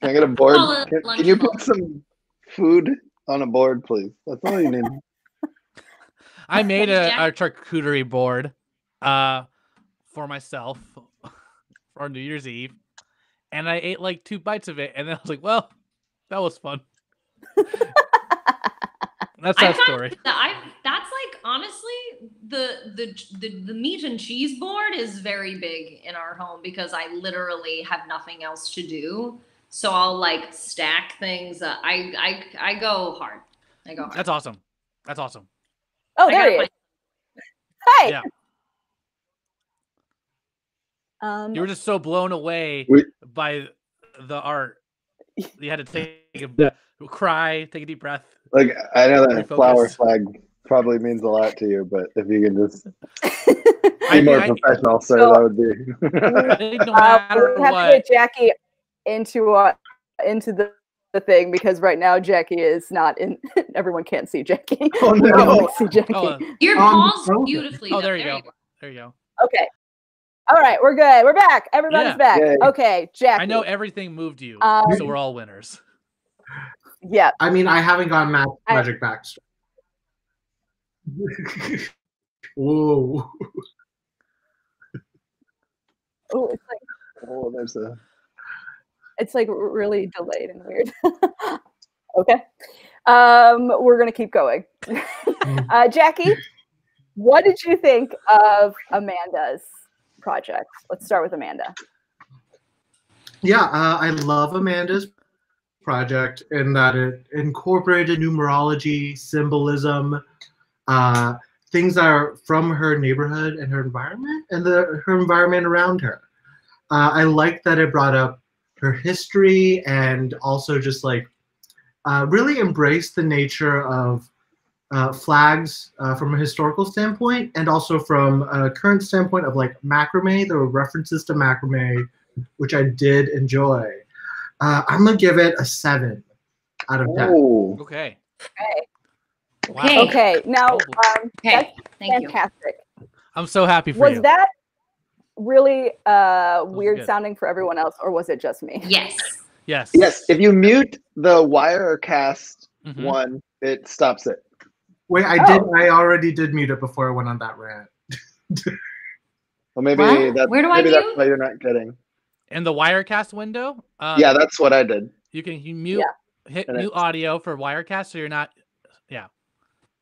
[SPEAKER 5] Can I get a board?
[SPEAKER 3] Call it
[SPEAKER 5] Can you put some food on a board, please? That's all you need.
[SPEAKER 4] I made a charcuterie board for myself for New Year's Eve, and I ate like 2 bites of it, and then I was like, well, that was fun. That's that story.
[SPEAKER 3] That's like, honestly, the meat and cheese board is very big in our home because I literally have nothing else to do. So I'll like stack things. I go hard. I go hard.
[SPEAKER 4] That's awesome. That's awesome.
[SPEAKER 1] Oh, there he is. Hey.
[SPEAKER 4] Yeah. You were just
[SPEAKER 1] Um,
[SPEAKER 4] so blown away by the art. You had to take a cry, take a deep breath.
[SPEAKER 5] Like, I know that
[SPEAKER 4] Refocus.
[SPEAKER 5] flower flag probably means a lot to you, but if you can just
[SPEAKER 4] I
[SPEAKER 5] be more
[SPEAKER 4] mean,
[SPEAKER 5] professional, sir,
[SPEAKER 1] So-
[SPEAKER 5] that would be.
[SPEAKER 4] I think no matter
[SPEAKER 1] we have to
[SPEAKER 4] what,
[SPEAKER 1] get Jacky into the the thing because right now Jacky is not in. Everyone can't see Jacky.
[SPEAKER 5] Oh,
[SPEAKER 1] We can
[SPEAKER 5] no.
[SPEAKER 1] only see Jacky.
[SPEAKER 4] Oh,
[SPEAKER 3] Your paws beautifully.
[SPEAKER 4] oh,
[SPEAKER 3] though.
[SPEAKER 4] there you go. There you go.
[SPEAKER 1] Okay. All right, we're good. We're back. Everybody's
[SPEAKER 4] Yeah.
[SPEAKER 1] back.
[SPEAKER 5] Yay.
[SPEAKER 1] Okay, Jacky.
[SPEAKER 4] I know everything moved you, so we're all winners.
[SPEAKER 1] Yeah.
[SPEAKER 2] I mean, I haven't gotten magic back. Whoa.
[SPEAKER 1] Oh, it's like
[SPEAKER 5] Oh, there's a.
[SPEAKER 1] it's like really delayed and weird. Okay. We're gonna keep going. Jacky, what did you think of Amanda's project? Let's start with Amanda.
[SPEAKER 2] Yeah, I love Amanda's project in that it incorporated numerology, symbolism, things that are from her neighborhood and her environment and her environment around her. I like that it brought up her history and also just like really embraced the nature of flags from a historical standpoint and also from a current standpoint of like macrame. There were references to macrame, which I did enjoy. I'm gonna give it a 7 out of 10.
[SPEAKER 5] Oh.
[SPEAKER 4] Okay.
[SPEAKER 1] Okay.
[SPEAKER 4] Wow.
[SPEAKER 3] Okay.
[SPEAKER 1] Okay. Now,
[SPEAKER 3] Okay.
[SPEAKER 1] that's
[SPEAKER 3] Thank you.
[SPEAKER 1] fantastic.
[SPEAKER 4] I'm so happy for
[SPEAKER 1] Was
[SPEAKER 4] you.
[SPEAKER 1] that really weird
[SPEAKER 4] good.
[SPEAKER 1] sounding for everyone else, or was it just me?
[SPEAKER 3] Yes.
[SPEAKER 4] Yes.
[SPEAKER 5] Yes, if you mute the Wirecast
[SPEAKER 4] Mhm.
[SPEAKER 5] one, it stops it.
[SPEAKER 2] Wait, I already did mute it before I went on that rant.
[SPEAKER 5] Well, maybe
[SPEAKER 3] What?
[SPEAKER 5] that's
[SPEAKER 3] Where do I
[SPEAKER 5] maybe that's
[SPEAKER 3] mute?
[SPEAKER 5] why you're not getting.
[SPEAKER 4] In the Wirecast window,
[SPEAKER 5] Yeah, that's what I did.
[SPEAKER 4] you can mute hit
[SPEAKER 5] And
[SPEAKER 4] mute audio for Wirecast, so you're not.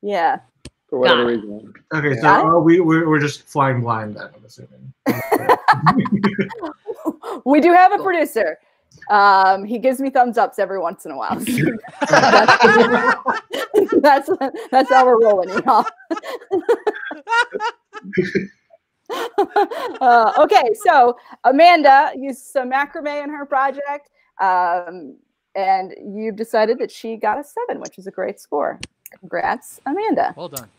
[SPEAKER 1] Yeah.
[SPEAKER 5] For whatever
[SPEAKER 3] Got it.
[SPEAKER 5] reason.
[SPEAKER 2] Okay, so
[SPEAKER 1] Got it?
[SPEAKER 2] we're just flying blind then, I'm assuming.
[SPEAKER 1] We do have a producer. He gives me thumbs ups every once in a while. That's how we're rolling, y'all. Okay, so Amanda used some macrame in her project, and you've decided that she got a 7, which is a great score. Congrats, Amanda.
[SPEAKER 4] Well done.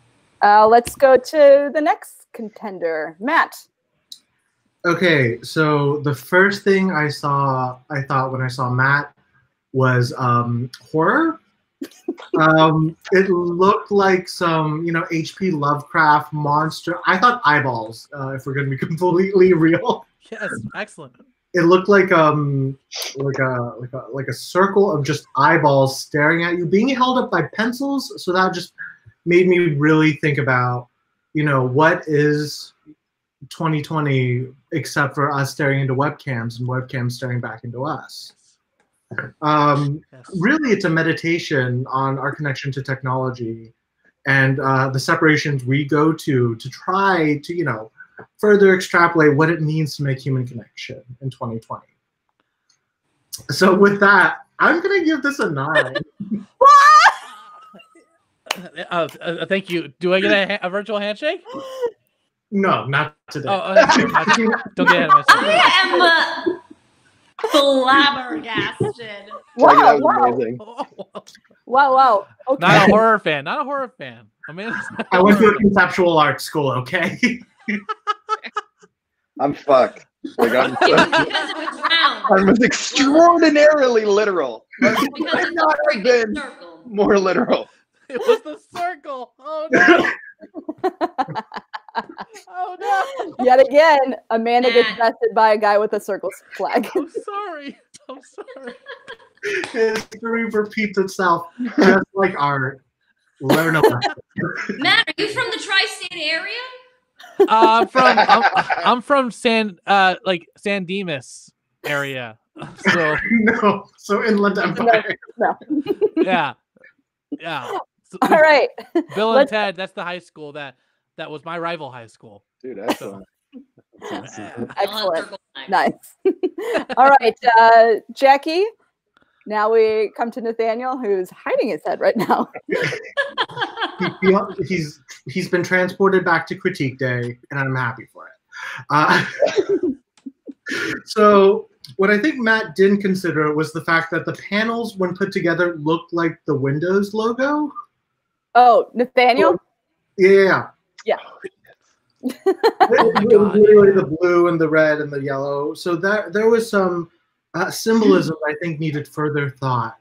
[SPEAKER 1] Let's go to the next contender, Matt.
[SPEAKER 2] Okay, so the first thing I thought when I saw Matt was horror. It looked like some, H.P. Lovecraft monster. I thought eyeballs, if we're gonna be completely real.
[SPEAKER 4] Yes, excellent.
[SPEAKER 2] It looked like a circle of just eyeballs staring at you, being held up by pencils. So that just made me really think about, what is 2020 except for us staring into webcams and webcams staring back into us. Really, it's a meditation on our connection to technology and the separations we go to try to, further extrapolate what it means to make human connection in 2020. So with that, I'm going to give this a 9.
[SPEAKER 4] Thank you. Do I get a virtual handshake?
[SPEAKER 2] No, not today.
[SPEAKER 4] Don't get ahead of myself.
[SPEAKER 3] I am flabbergasted.
[SPEAKER 5] Jackie, that was
[SPEAKER 1] Wow.
[SPEAKER 5] amazing.
[SPEAKER 1] Wow. Okay.
[SPEAKER 4] Not a horror fan. Not a horror fan. I mean,
[SPEAKER 2] I went to a conceptual art school, okay?
[SPEAKER 5] I'm fucked. Like,
[SPEAKER 3] It was because it was round.
[SPEAKER 5] I was extraordinarily literal. I
[SPEAKER 3] Because
[SPEAKER 5] could
[SPEAKER 3] it's
[SPEAKER 5] not
[SPEAKER 3] a
[SPEAKER 5] have
[SPEAKER 3] freaking
[SPEAKER 5] been
[SPEAKER 3] circle.
[SPEAKER 5] more literal.
[SPEAKER 4] it was the circle. Oh no. Oh no.
[SPEAKER 1] Yet again, Amanda gets
[SPEAKER 3] Matt.
[SPEAKER 1] bested by a guy with a circle flag.
[SPEAKER 4] I'm sorry. I'm sorry.
[SPEAKER 2] History repeats itself, just like art. Learn a lesson.
[SPEAKER 3] Matt, are you from the tri-state area?
[SPEAKER 4] I'm from San Dimas area. So
[SPEAKER 2] No, so Inland Empire.
[SPEAKER 1] No.
[SPEAKER 4] yeah. So,
[SPEAKER 1] All right.
[SPEAKER 4] Bill and
[SPEAKER 1] Let's-
[SPEAKER 4] Ted, that's the high school that was my rival high school.
[SPEAKER 5] Dude, excellent.
[SPEAKER 1] Excellent.
[SPEAKER 3] Circle flag.
[SPEAKER 1] Nice. All right, Jacky. Now we come to Nathaniel, who's hiding his head right now.
[SPEAKER 2] He's been transported back to Critique Day, and I'm happy for it. So what I think Matt didn't consider was the fact that the panels, when put together, looked like the Windows logo.
[SPEAKER 1] Oh, Nathaniel?
[SPEAKER 2] Yeah.
[SPEAKER 1] Yeah.
[SPEAKER 2] It was literally the blue and the red and the yellow. So there was some Symbolism, I think, needed further thought.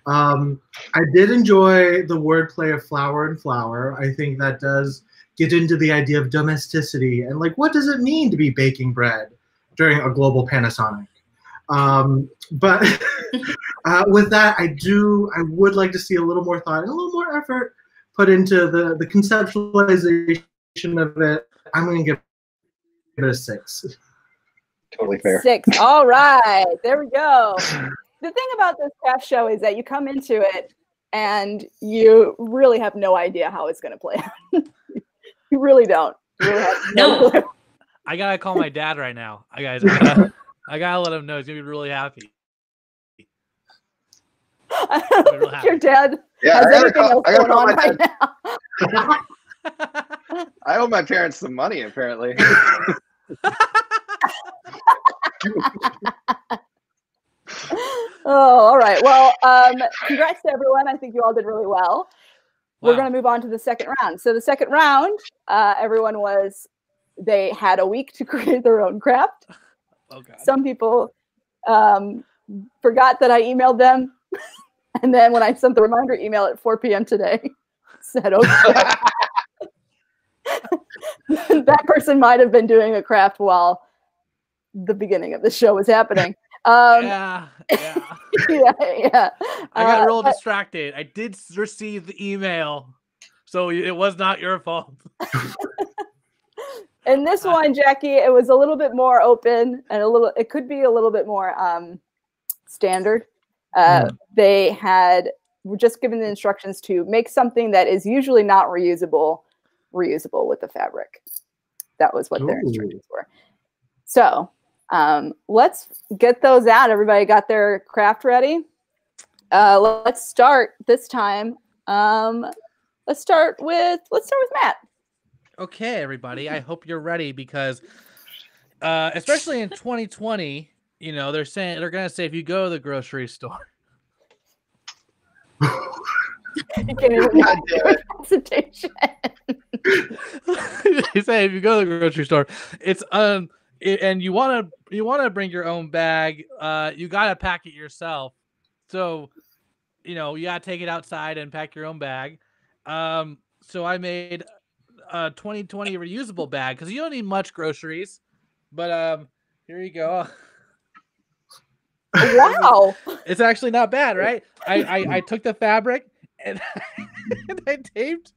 [SPEAKER 2] I did enjoy the wordplay of flower and flower. I think that does get into the idea of domesticity and like, what does it mean to be baking bread during a global Panasonic? But with that, I would like to see a little more thought and a little more effort put into the conceptualization of it. I'm going to give it a 6.
[SPEAKER 5] Totally fair.
[SPEAKER 1] 6. All right, there we go. The thing about this craft show is that you come into it and you really have no idea how it's going to play out. You really don't. You really have no clue.
[SPEAKER 4] I gotta call my dad right now. I gotta let him know. He's gonna be really happy.
[SPEAKER 1] Your dad has everything else going on right now.
[SPEAKER 5] I owe my parents some money, apparently.
[SPEAKER 1] Oh, all right. Well, congrats to everyone. I think you all did really well. We're going to move on to the second round. So the second round, they had a week to create their own craft.
[SPEAKER 4] Oh, God. Some
[SPEAKER 1] people forgot that I emailed them. And then when I sent the reminder email at 4 p.m. today, said, okay. That person might have been doing a craft while the beginning of the show was happening.
[SPEAKER 4] Yeah.
[SPEAKER 1] Yeah.
[SPEAKER 4] I got real distracted. I did receive the email, so it was not your fault.
[SPEAKER 1] In this one, Jacky, it was a little bit more open and it could be a little bit more standard. They were just given the instructions to make something that is usually not reusable with the fabric. That was what their instructions were. So let's get those out. Everybody got their craft ready? Let's start this time. Let's start with Matt.
[SPEAKER 4] Okay, everybody. I hope you're ready because, especially in 2020, they're gonna say if you go to the grocery store.
[SPEAKER 1] You can't even hesitation.
[SPEAKER 4] You say if you go to the grocery store, it's and you wanna bring your own bag. You gotta pack it yourself. So, you gotta take it outside and pack your own bag. So I made a 2020 reusable bag because you don't need much groceries. But here you go.
[SPEAKER 1] Wow.
[SPEAKER 4] It's actually not bad, right? I took the fabric and I taped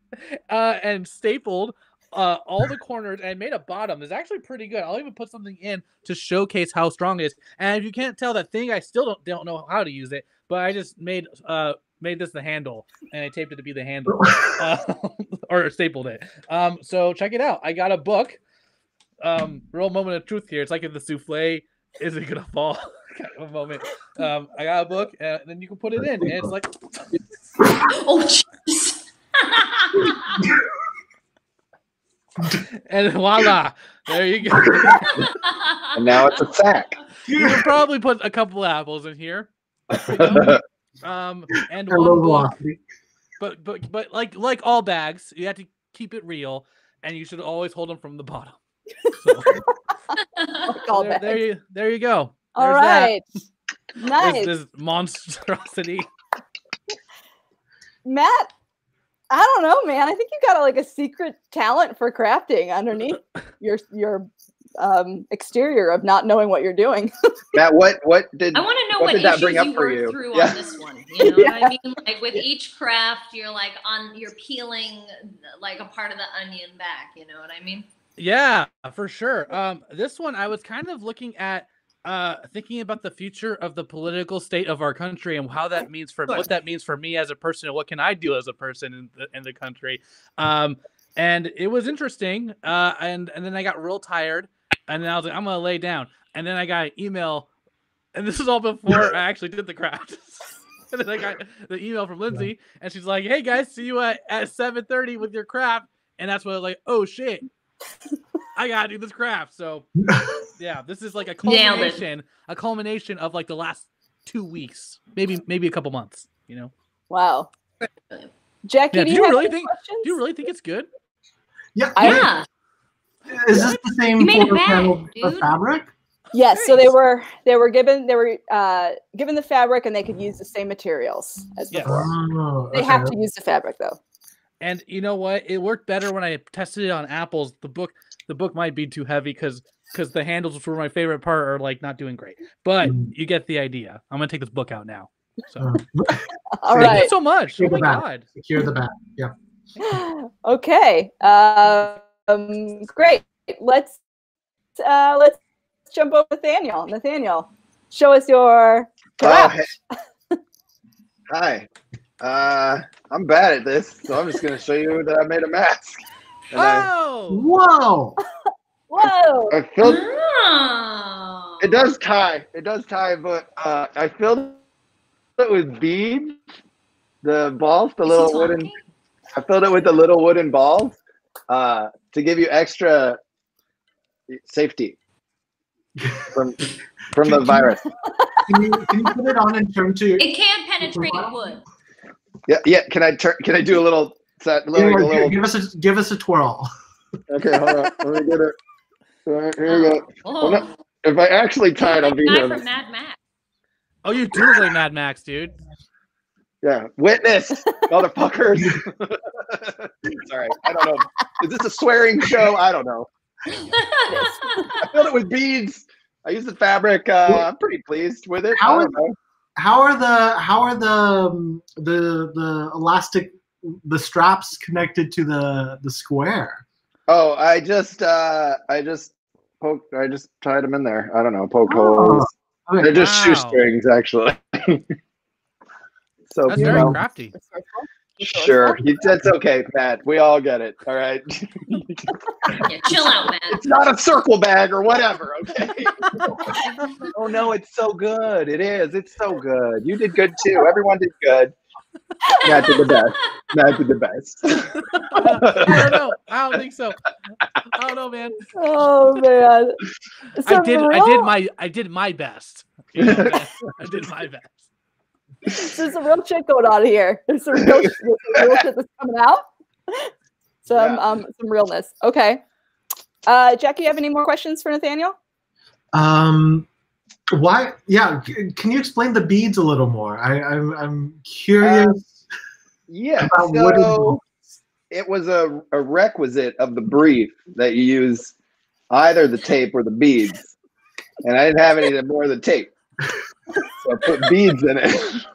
[SPEAKER 4] and stapled all the corners and made a bottom. It's actually pretty good. I'll even put something in to showcase how strong it is. And if you can't tell that thing, I still don't know how to use it, but I just made this the handle and I taped it to be the handle or stapled it. So check it out. I got a book. Real moment of truth here. It's like if the souffle isn't gonna fall kind of a moment. I got a book and then you can put it in and it's like
[SPEAKER 3] oh jeez.
[SPEAKER 4] And voila, there you go.
[SPEAKER 5] And now it's a sack.
[SPEAKER 4] You can probably put a couple apples in here. And one book. But like all bags, you have to keep it real, and you should always hold them from the bottom. So, there you go.
[SPEAKER 1] All right. Nice.
[SPEAKER 4] This monstrosity.
[SPEAKER 1] Matt, I don't know, man. I think you got a secret talent for crafting underneath your exterior of not knowing what you're doing.
[SPEAKER 5] Matt, what did
[SPEAKER 3] I want to know
[SPEAKER 5] what
[SPEAKER 3] what
[SPEAKER 5] did that
[SPEAKER 3] issues
[SPEAKER 5] bring up
[SPEAKER 3] you
[SPEAKER 5] for
[SPEAKER 3] worked
[SPEAKER 5] you?
[SPEAKER 3] through
[SPEAKER 5] Yeah.
[SPEAKER 3] on this one. You know what I mean? Like with each craft, you're you're peeling like a part of the onion back. You know what I mean?
[SPEAKER 4] Yeah, for sure. This one I was kind of looking at thinking about the future of the political state of our country and how that means for what that means for me as a person and what can I do as a person in the country. And it was interesting. And then I got real tired and then I was like, I'm gonna lay down. And then I got an email, and this is all before I actually did the craft. And then I got the email from Lindsey, and she's like, "Hey guys, see you at 7:30 with your craft." And that's when I was like, "Oh shit, I gotta do this craft." So yeah, this is like a culmination of like the last 2 weeks, maybe a couple months.
[SPEAKER 1] Wow. Jacky, do you really think
[SPEAKER 4] it's good?
[SPEAKER 2] Yeah.
[SPEAKER 3] Yeah.
[SPEAKER 2] Is this the same
[SPEAKER 3] You made a
[SPEAKER 2] form
[SPEAKER 3] bag,
[SPEAKER 2] of
[SPEAKER 3] dude.
[SPEAKER 2] fabric?
[SPEAKER 1] Yes, so
[SPEAKER 4] Great.
[SPEAKER 1] they were given given the fabric, and they could use the same materials as
[SPEAKER 4] Yes.
[SPEAKER 1] before.
[SPEAKER 2] Oh,
[SPEAKER 1] They have to use the fabric though.
[SPEAKER 4] And you know what? It worked better when I tested it on apples. The book might be too heavy because the handles for my favorite part are like not doing great. But you get the idea. I'm gonna take this book out now. So
[SPEAKER 1] All
[SPEAKER 4] thank you
[SPEAKER 1] right.
[SPEAKER 4] so much.
[SPEAKER 2] Secure
[SPEAKER 4] Oh my
[SPEAKER 2] the back.
[SPEAKER 4] god.
[SPEAKER 2] Secure the back. Yeah.
[SPEAKER 1] Okay. Great. Let's jump over to Nathaniel. Nathaniel, show us your craft.
[SPEAKER 5] Hi. I'm bad at this, so I'm just gonna show you that I made a mask. And
[SPEAKER 2] Whoa!
[SPEAKER 1] Whoa!
[SPEAKER 5] I filled.
[SPEAKER 3] Oh.
[SPEAKER 5] It does tie. It does tie, but I filled it with beads. The balls, the
[SPEAKER 3] Is
[SPEAKER 5] little
[SPEAKER 3] he
[SPEAKER 5] wooden.
[SPEAKER 3] talking?
[SPEAKER 5] I filled it with the little wooden balls to give you extra safety from the virus.
[SPEAKER 2] Can you put it on and turn to?
[SPEAKER 3] It can penetrate wood.
[SPEAKER 5] Yeah. Can I do a little set?
[SPEAKER 2] Give us a twirl.
[SPEAKER 5] Okay, hold on. Let me get it. Here we go.
[SPEAKER 3] Oh.
[SPEAKER 5] If I actually tie it, I'll be
[SPEAKER 3] Guy
[SPEAKER 5] here.
[SPEAKER 3] from Mad Max.
[SPEAKER 4] Oh, you do look like Mad Max, dude.
[SPEAKER 5] Yeah, witness, motherfuckers. Sorry, I don't know. Is this a swearing show? I don't know. I filled it with beads. I used the fabric. I'm pretty pleased with it.
[SPEAKER 2] How are the elastic, the straps connected to the square?
[SPEAKER 5] Oh, I just tied them in there. I don't know, poked holes.
[SPEAKER 2] Okay.
[SPEAKER 5] They're just
[SPEAKER 4] Wow.
[SPEAKER 5] shoestrings, actually. So
[SPEAKER 4] That's very crafty.
[SPEAKER 5] Sure, that's okay, Matt. We all get it. All right.
[SPEAKER 3] Yeah, chill out, man.
[SPEAKER 5] It's not a circle bag or whatever. Okay. Oh no, it's so good. It is. It's so good. You did good too. Everyone did good. Matt did the best. Matt did the best.
[SPEAKER 4] I don't know. I don't think so. I don't know, man.
[SPEAKER 1] Oh man.
[SPEAKER 4] I did my best. You know, I did my best.
[SPEAKER 1] There's some real shit going on here. There's some real shit that's coming out. Some realness. Okay. Jacky, you have any more questions for Nathaniel?
[SPEAKER 2] Why? Yeah. Can you explain the beads a little more? I'm curious.
[SPEAKER 5] Yeah.
[SPEAKER 2] About
[SPEAKER 5] So it was a requisite of the brief that you use either the tape or the beads, and I didn't have any more of the tape, so I put beads in it.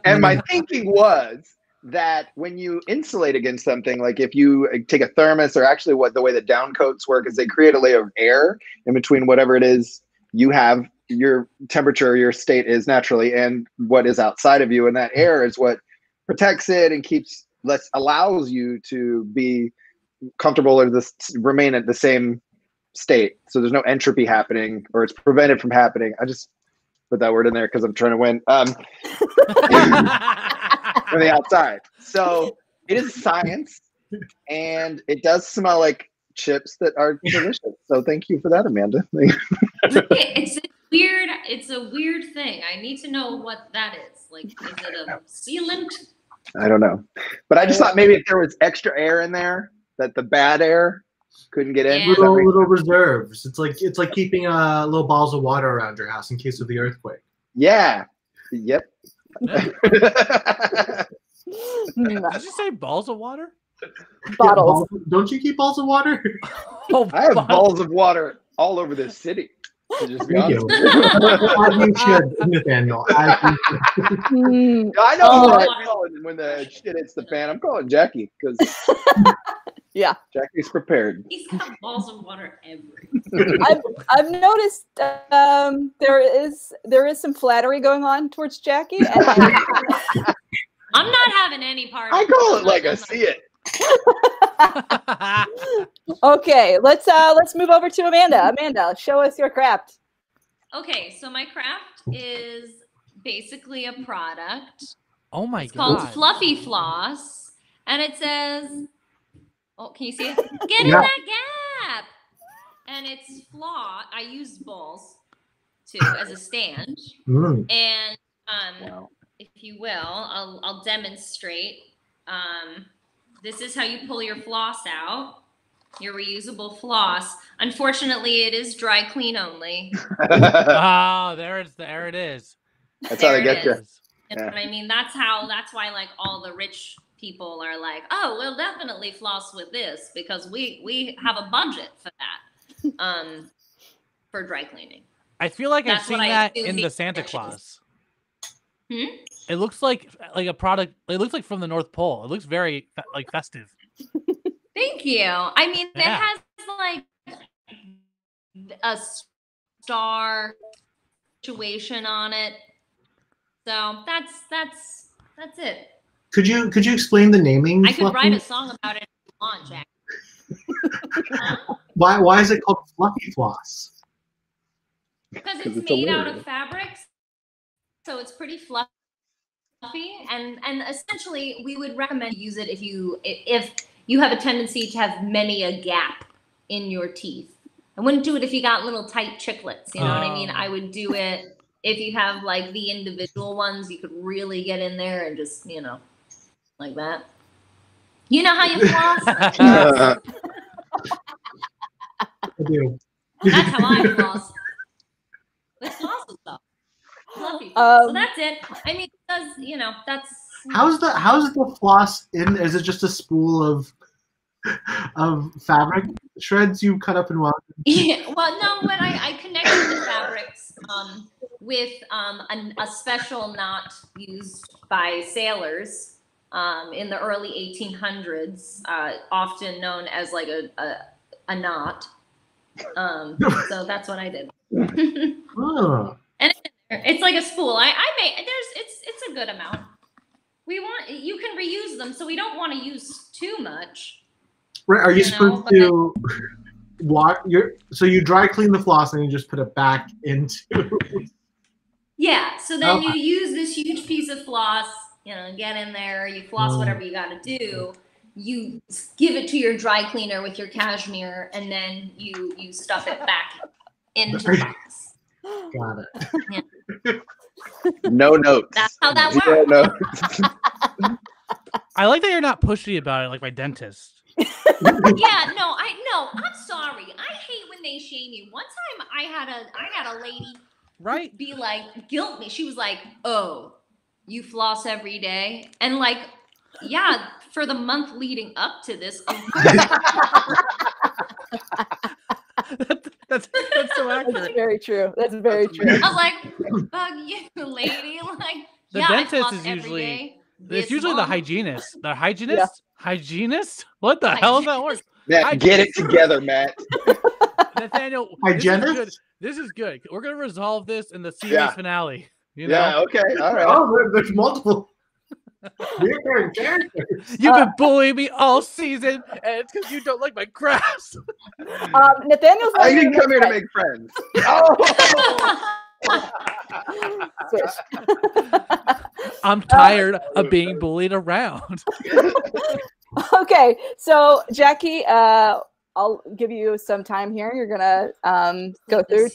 [SPEAKER 5] And my thinking was that when you insulate against something, like if you take a thermos, or actually the way that down coats work is they create a layer of air in between whatever it is you have, your temperature, your state is naturally, and what is outside of you. And that air is what protects it and allows you to be comfortable or remain at the same state. So there's no entropy happening, or it's prevented from happening. I just put that word in there because I'm trying to win. From the outside. So it is science, and it does smell like chips that are delicious. So thank you for that, Amanda.
[SPEAKER 3] It's a weird thing. I need to know what that is. Like, is it a sealant?
[SPEAKER 5] I don't know. But I just thought maybe if there was extra air in there, that the bad air couldn't get in.
[SPEAKER 3] Yeah.
[SPEAKER 2] Little reserves. It's like keeping little balls of water around your house in case of the earthquake.
[SPEAKER 5] Yeah. Yep.
[SPEAKER 4] Did you say balls of water?
[SPEAKER 1] Bottles.
[SPEAKER 2] Yeah, don't you keep balls of water?
[SPEAKER 4] Oh,
[SPEAKER 5] I have balls of water all over this city. To just be honest.
[SPEAKER 2] As you should, Nathaniel. As you should.
[SPEAKER 5] I know who I'm calling when the shit hits the fan. I'm calling Jacky because
[SPEAKER 1] Yeah.
[SPEAKER 5] Jacky's prepared.
[SPEAKER 3] He's got balls of water everywhere.
[SPEAKER 1] I've noticed there is some flattery going on towards Jacky. And
[SPEAKER 3] I'm not having any part of
[SPEAKER 5] I call it like I see it.
[SPEAKER 1] Okay, let's move over to Amanda. Amanda, show us your craft.
[SPEAKER 3] Okay, so my craft is basically a product.
[SPEAKER 4] Oh my
[SPEAKER 3] It's called
[SPEAKER 4] god.
[SPEAKER 3] Fluffy Floss, and it says, "Oh, can you see it? Get in
[SPEAKER 2] Yeah.
[SPEAKER 3] that gap!" And it's floss. I used balls too as a stand,
[SPEAKER 2] Mm.
[SPEAKER 3] and if you will, I'll demonstrate. This is how you pull your floss out. your reusable floss. Unfortunately, it is dry clean only.
[SPEAKER 4] Oh, there it is.
[SPEAKER 5] That's how they get you.
[SPEAKER 3] You know what I mean? That's why like all the rich people are like, oh, we'll definitely floss with this because we have a budget for that. For dry cleaning.
[SPEAKER 4] I feel like I've seen that in the Santa Claus. It looks like a product. It looks like from the North Pole. It looks very like festive.
[SPEAKER 3] Thank you. I mean, it has like a star situation on it. So that's it.
[SPEAKER 2] Could you explain the naming?
[SPEAKER 3] I could write a song about it if you want, Jack.
[SPEAKER 2] Why is it called Fluffy Floss?
[SPEAKER 3] Because it's made out of fabrics, so it's pretty fluffy. And essentially, we would recommend use it if you have a tendency to have many a gap in your teeth. I wouldn't do it if you got little tight chiclets. You know what I mean? I would do it if you have like the individual ones. You could really get in there and just like that. You know how you floss?
[SPEAKER 2] I do.
[SPEAKER 3] That's how I floss. With floss and stuff. Fluffy floss. So that's it. I mean, that's
[SPEAKER 2] How's the floss in? Is it just a spool of fabric shreds you cut up and wound?
[SPEAKER 3] Yeah. Well, no. When I connected the fabrics with a special knot used by sailors in the early 1800s, often known as like a knot. So that's what I did. And it's like a spool. It's a good amount. You can reuse them, so we don't want to use too much.
[SPEAKER 2] Right? Are you supposed to so you dry clean the floss and you just put it back into?
[SPEAKER 3] Yeah. So then you use this huge piece of floss. Get in there. You floss whatever you got to do. You give it to your dry cleaner with your cashmere, and then you stuff it back into the box.
[SPEAKER 2] Got it.
[SPEAKER 3] Yeah.
[SPEAKER 5] No notes.
[SPEAKER 3] That's how that
[SPEAKER 5] Zero
[SPEAKER 3] works.
[SPEAKER 5] notes.
[SPEAKER 4] I like that you're not pushy about it like my dentist.
[SPEAKER 3] Yeah, no, I'm sorry. I hate when they shame you. One time I had a lady be like, guilt me. She was like, "Oh, you floss every day?" And like, yeah, for the month leading up to this, of course.
[SPEAKER 4] That's so accurate.
[SPEAKER 1] That's very true. That's very true.
[SPEAKER 3] I was like, "Fuck you, lady!" Like,
[SPEAKER 4] the
[SPEAKER 3] yeah,
[SPEAKER 4] dentist is usually the hygienist. The hygienist. Yeah. Hygienist? What the hell is that word?
[SPEAKER 5] Matt, get it together, Matt.
[SPEAKER 4] Nathaniel,
[SPEAKER 2] hygienist.
[SPEAKER 4] This is good. We're gonna resolve this in the series finale.
[SPEAKER 5] Yeah. Okay. All right.
[SPEAKER 2] Oh, there's multiple. Characters.
[SPEAKER 4] You've been bullying me all season, and it's because you don't like my crafts.
[SPEAKER 1] Nathaniel's.
[SPEAKER 5] I didn't come here to make friends. Oh.
[SPEAKER 4] I'm tired of being bullied around.
[SPEAKER 1] Okay, so Jacky, I'll give you some time here. You're gonna go through,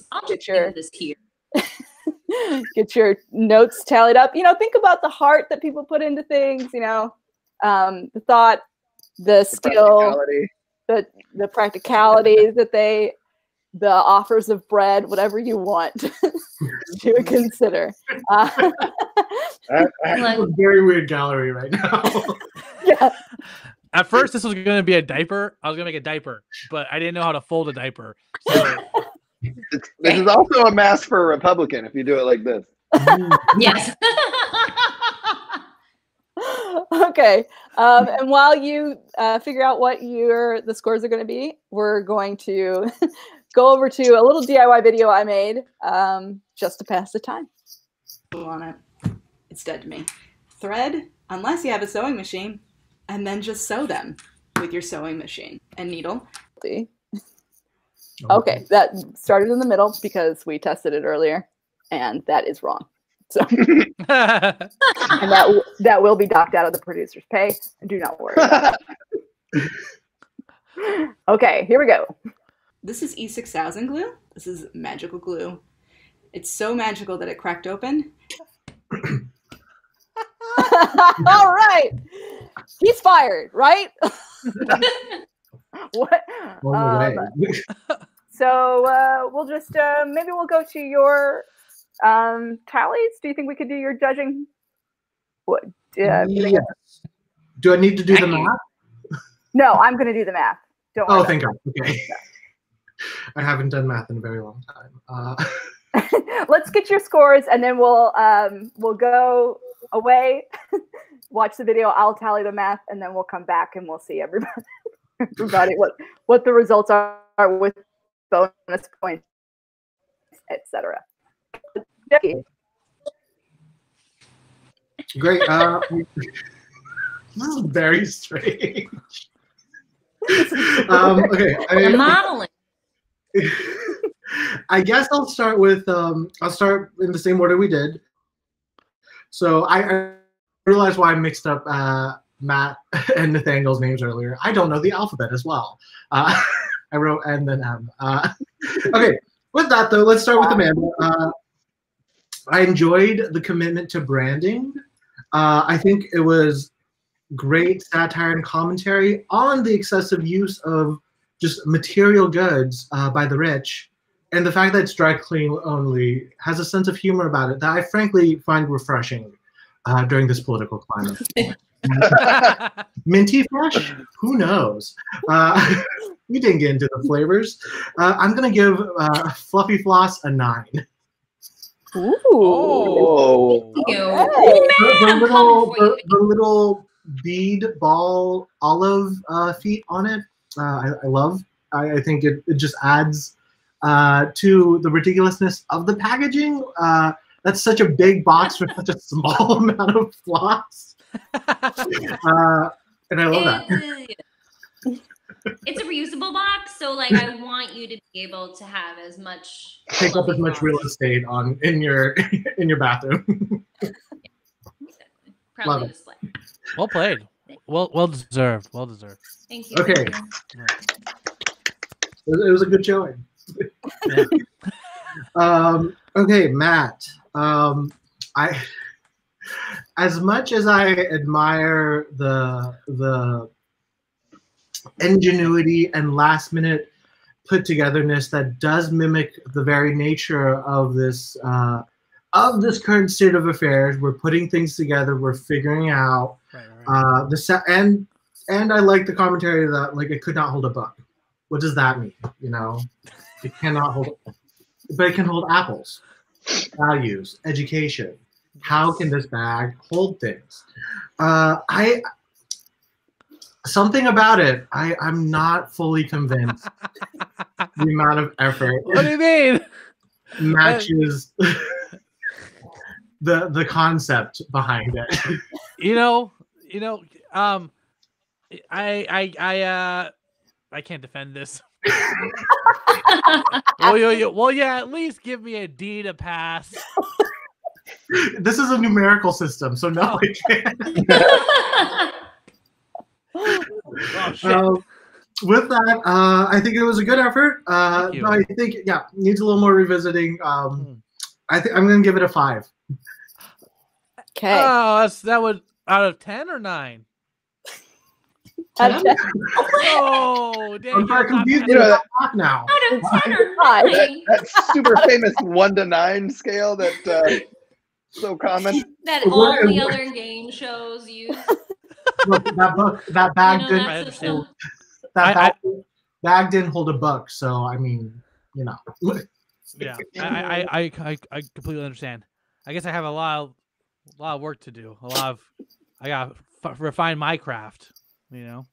[SPEAKER 1] get your notes tallied up. Think about the heart that people put into things. The thought, the skill, the practicalities that the offers of bread, whatever you want to consider.
[SPEAKER 2] I have a very weird gallery right now.
[SPEAKER 1] Yeah.
[SPEAKER 4] At first, this was going to be a diaper. I was going to make a diaper, but I didn't know how to fold a diaper. So.
[SPEAKER 5] This is also a mask for a Republican if you do it like this.
[SPEAKER 3] Yes.
[SPEAKER 1] Okay. And while you figure out what the scores are going to be, we're going to go over to a little DIY video I made just to pass the time. On it. It's dead to me. Thread, unless you have a sewing machine, and then just sew them with your sewing machine and needle. Okay, that started in the middle because we tested it earlier, and that is wrong. So, and that will be docked out of the producer's pay. Do not worry about it. Okay, here we go. This is E6000 glue. This is magical glue. It's so magical that it cracked open. All right. He's fired, right? What?
[SPEAKER 2] On the way.
[SPEAKER 1] So we'll just maybe we'll go to your tallies. Do you think we could do your judging? What?
[SPEAKER 2] Yes. Do I need to do the math?
[SPEAKER 1] No, I'm going to do the math. Don't worry.
[SPEAKER 2] Oh, thank God. Okay. I haven't done math in a very long time.
[SPEAKER 1] Let's get your scores, and then we'll go away, watch the video. I'll tally the math, and then we'll come back and we'll see everybody what the results are with bonus points, etc. Jacky.
[SPEAKER 2] Great. This is very strange. Okay.
[SPEAKER 3] Modeling.
[SPEAKER 2] I guess I'll start with I'll start in the same order we did. So I realized why I mixed up Matt and Nathaniel's names earlier. I don't know the alphabet as well. I wrote N then M. Okay, with that though, let's start with Amanda. I enjoyed the commitment to branding. I think it was great satire and commentary on the excessive use of just material goods by the rich, and the fact that it's dry clean only has a sense of humor about it that I frankly find refreshing during this political climate. Minty fresh? Who knows? We didn't get into the flavors. I'm gonna give Fluffy Floss a 9.
[SPEAKER 1] Ooh.
[SPEAKER 5] Oh.
[SPEAKER 2] The little bead ball olive feet on it. I love. I think it just adds to the ridiculousness of the packaging. That's such a big box for such a small amount of floss. And I love that.
[SPEAKER 3] It's a reusable box, so like I want you to be able to have as much
[SPEAKER 2] take up as much real estate in your bathroom.
[SPEAKER 3] Yeah, exactly. Probably display.
[SPEAKER 4] Well played. Well deserved. Well deserved.
[SPEAKER 3] Thank you.
[SPEAKER 2] Okay. It was a good showing.
[SPEAKER 4] Yeah.
[SPEAKER 2] Okay, Matt. I, as much as I admire the ingenuity and last minute put togetherness that does mimic the very nature of this current state of affairs, we're putting things together, we're figuring out and I like the commentary that like it could not hold a book. What does that mean? You know, it cannot hold, but it can hold apples, values, education. How can this bag hold things? Something about it, I'm not fully convinced. The amount of effort.
[SPEAKER 4] What do you mean?
[SPEAKER 2] Matches the concept behind it.
[SPEAKER 4] I can't defend this. Well, yeah, at least give me a D to pass.
[SPEAKER 2] This is a numerical system, so no, I can't. With that, I think it was a good effort. But I think, needs a little more revisiting. I'm going to give it a 5.
[SPEAKER 1] Okay.
[SPEAKER 4] Oh, that would out of 10 or 9?
[SPEAKER 1] Out of 10.
[SPEAKER 4] Oh, dang!
[SPEAKER 2] I'm confused now.
[SPEAKER 3] Out of 10 or 9.
[SPEAKER 5] That super famous 1 to 9 scale that so common.
[SPEAKER 3] That all the other game shows use.
[SPEAKER 2] Look, that bag didn't. Bag didn't hold a book, so I mean, you know.
[SPEAKER 4] Yeah, I completely understand. I guess I have a lot of work to do. I got to refine my craft. You know.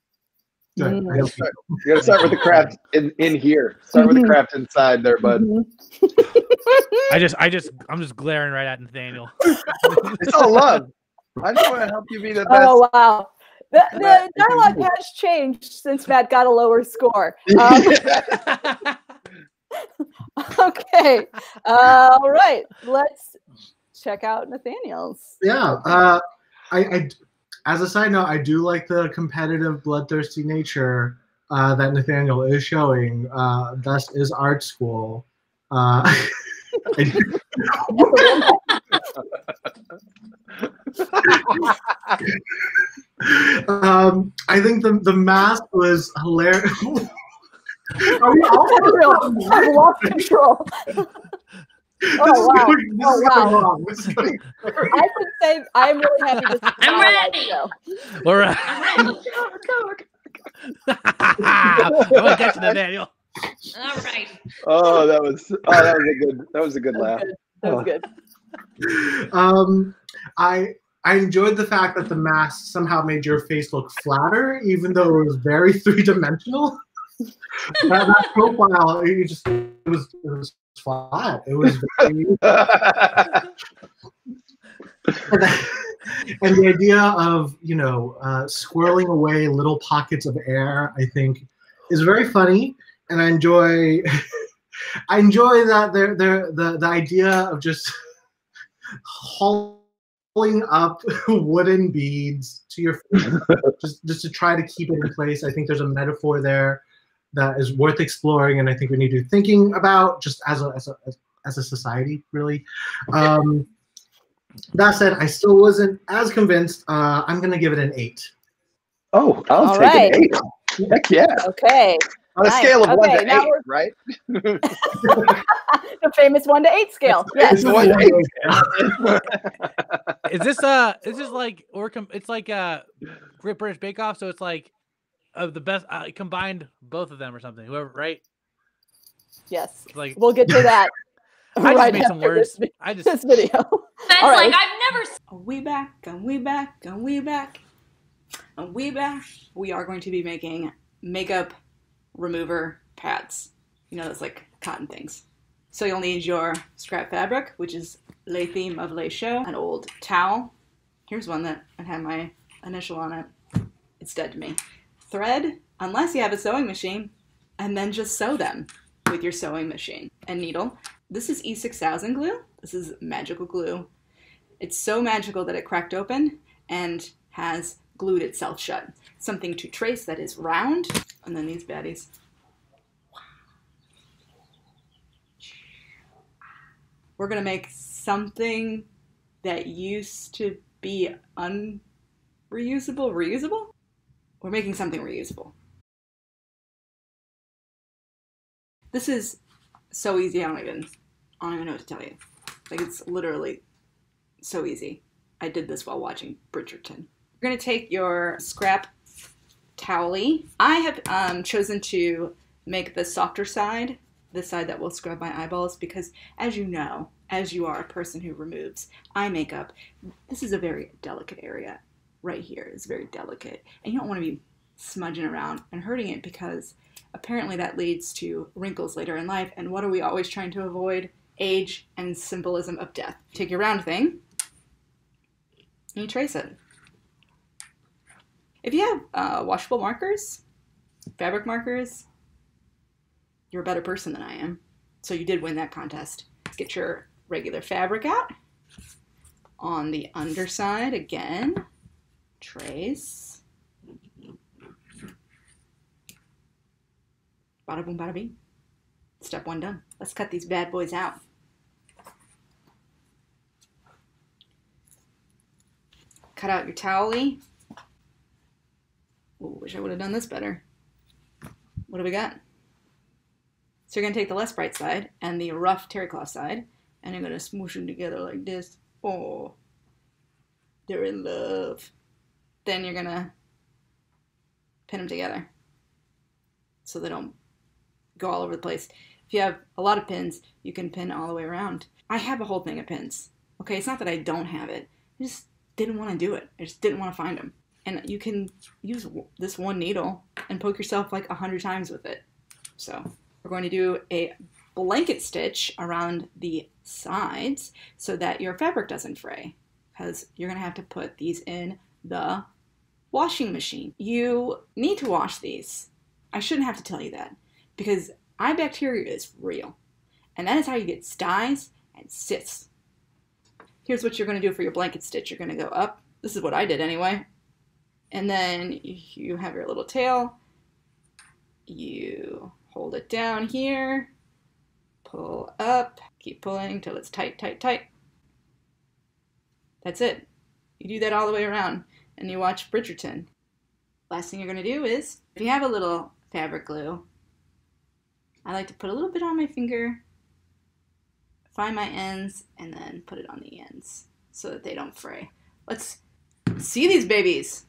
[SPEAKER 2] Good.
[SPEAKER 5] You gotta start with the craft in here. Start with the craft inside there, bud.
[SPEAKER 4] I'm just glaring right at Nathaniel.
[SPEAKER 5] It's all love. I just want to help you be the best.
[SPEAKER 1] Oh wow. The dialogue has changed since Matt got a lower score. Okay. All right. Let's check out Nathaniel's.
[SPEAKER 2] Yeah. I as a side note, I do like the competitive, bloodthirsty nature that Nathaniel is showing. Thus is art school. I I think the mask was hilarious. Are we all
[SPEAKER 1] I've lost control.
[SPEAKER 2] This
[SPEAKER 1] Oh,
[SPEAKER 2] is
[SPEAKER 1] wow.
[SPEAKER 2] going, this
[SPEAKER 1] Oh,
[SPEAKER 2] is going
[SPEAKER 1] wow.
[SPEAKER 2] wrong. This is going
[SPEAKER 1] I should say I'm really happy this is
[SPEAKER 3] I'm
[SPEAKER 1] not a live
[SPEAKER 3] ready.
[SPEAKER 1] show.
[SPEAKER 4] We're
[SPEAKER 3] I'm ready.
[SPEAKER 4] I'm gonna get you, Nathaniel.
[SPEAKER 3] All right.
[SPEAKER 5] Oh, that was a good
[SPEAKER 1] That was
[SPEAKER 5] laugh.
[SPEAKER 1] good. That was good.
[SPEAKER 2] I enjoyed the fact that the mask somehow made your face look flatter, even though it was very three-dimensional. that profile, it was flat. It was very, and the idea of squirreling away little pockets of air, I think, is very funny, and I enjoy that the idea of just holding up wooden beads to your face just to try to keep it in place. I think there's a metaphor there that is worth exploring, and I think we need to be thinking about just as a society, really. That said, I still wasn't as convinced. I'm gonna give it an 8.
[SPEAKER 5] Oh, I'll
[SPEAKER 1] All
[SPEAKER 5] take
[SPEAKER 1] right.
[SPEAKER 5] an 8. Heck yeah.
[SPEAKER 1] Okay.
[SPEAKER 5] On a
[SPEAKER 1] Nice.
[SPEAKER 5] scale of 1
[SPEAKER 1] Okay,
[SPEAKER 5] to
[SPEAKER 1] now
[SPEAKER 5] 8,
[SPEAKER 1] we're-
[SPEAKER 5] right?
[SPEAKER 1] The famous 1 to 8 scale. Yes.
[SPEAKER 5] It's 1 to 8.
[SPEAKER 4] Is this like it's like Great British Bake Off, so it's like of the best combined both of them or something. Whoever, right?
[SPEAKER 1] Yes.
[SPEAKER 4] Like
[SPEAKER 1] We'll get to that.
[SPEAKER 4] I just
[SPEAKER 1] right
[SPEAKER 4] made some
[SPEAKER 1] after
[SPEAKER 4] words.
[SPEAKER 1] This,
[SPEAKER 4] I just
[SPEAKER 1] this video.
[SPEAKER 3] That's
[SPEAKER 1] All right.
[SPEAKER 3] like I've never
[SPEAKER 7] Are we back? And we back? And we back? And we back? We are going to be making makeup remover pads. You know, those like cotton things. So you'll need your scrap fabric, which is Le Theme of Le Show, an old towel. Here's one that had my initial on it. It's dead to me. Thread, unless you have a sewing machine, and then just sew them with your sewing machine. And needle. This is E6000 glue. This is magical glue. It's so magical that it cracked open and has glued itself shut. Something to trace that is round. And then these baddies. We're going to make something that used to be reusable? We're making something reusable. This is so easy, I don't even know what to tell you. Like, it's literally so easy. I did this while watching Bridgerton. You're going to take your scrap towel-y. I have chosen to make the softer side, the side that will scrub my eyeballs, because as you know, as you are a person who removes eye makeup, this is a very delicate area. Right here is very delicate. And you don't want to be smudging around and hurting it, because apparently that leads to wrinkles later in life. And what are we always trying to avoid? Age and symbolism of death. Take your round thing and you trace it. If you have washable markers, fabric markers, you're a better person than I am. So you did win that contest. Get your regular fabric out. On the underside, again, trace. Bada boom, bada bing. Step 1 done. Let's cut these bad boys out. Cut out your towel-y. Ooh, wish I would have done this better. What do we got? So you're going to take the less bright side and the rough terry cloth side, and you're going to smoosh them together like this. Oh, they're in love. Then you're going to pin them together so they don't go all over the place. If you have a lot of pins, you can pin all the way around. I have a whole thing of pins. Okay, it's not that I don't have it. I just didn't want to do it. I just didn't want to find them. And you can use this one needle and poke yourself like 100 times with it. So we're going to do a blanket stitch around the sides so that your fabric doesn't fray, because you're going to have to put these in the washing machine. You need to wash these. I shouldn't have to tell you that, because eye bacteria is real. And that is how you get styes and cysts. Here's what you're going to do for your blanket stitch. You're going to go up. This is what I did anyway. And then you have your little tail. You hold it down here. Pull up. Keep pulling till it's tight, tight, tight. That's it. You do that all the way around. And you watch Bridgerton. Last thing you're going to do is, if you have a little fabric glue, I like to put a little bit on my finger, find my ends, and then put it on the ends so that they don't fray. Let's see these babies.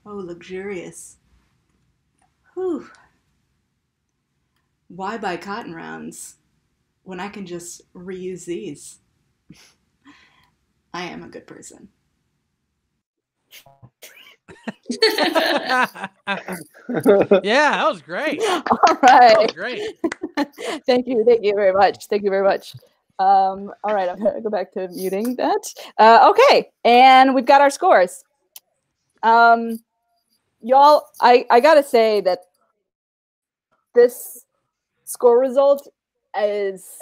[SPEAKER 7] Oh, luxurious. Whew. Why buy cotton rounds when I can just reuse these? I am a good person.
[SPEAKER 4] Yeah, that was great.
[SPEAKER 1] All
[SPEAKER 4] That was
[SPEAKER 1] right.
[SPEAKER 4] great.
[SPEAKER 1] Thank you very much. Thank you very much. All right, I'm gonna go back to muting that. Okay, and we've got our scores. Y'all, I gotta say that this score result is,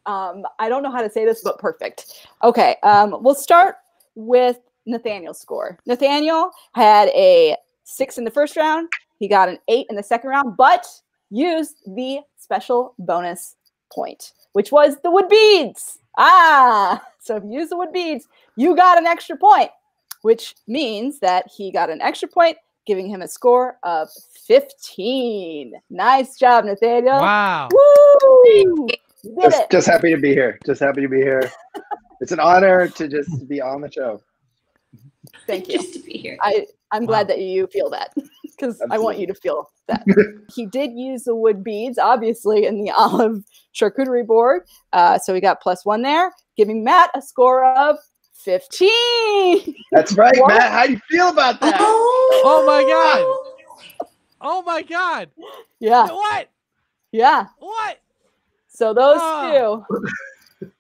[SPEAKER 1] I don't know how to say this, but perfect. Okay, we'll start with Nathaniel's score. Nathaniel had a 6 in the first round. He got an 8 in the second round, but used the special bonus point, which was the wood beads. So if you use the wood beads, you got an extra point, which means that he got an extra point, giving him a score of 15. Nice job, Nathaniel.
[SPEAKER 4] Wow.
[SPEAKER 1] Woo! You did it.
[SPEAKER 5] Just happy to be here. Just happy to be here. It's an honor to just be on the show.
[SPEAKER 1] Thank you.
[SPEAKER 3] Just to be here.
[SPEAKER 1] I'm glad that you feel that, because I want you to feel that. He did use the wood beads, obviously, in the olive charcuterie board. So we got +1 there, giving Matt a score of 15.
[SPEAKER 5] That's right,
[SPEAKER 1] What?
[SPEAKER 5] Matt. How do you feel about that?
[SPEAKER 4] Oh my god. Oh my god.
[SPEAKER 1] Yeah.
[SPEAKER 4] What?
[SPEAKER 1] Yeah.
[SPEAKER 4] What?
[SPEAKER 1] So those
[SPEAKER 4] Oh.
[SPEAKER 1] two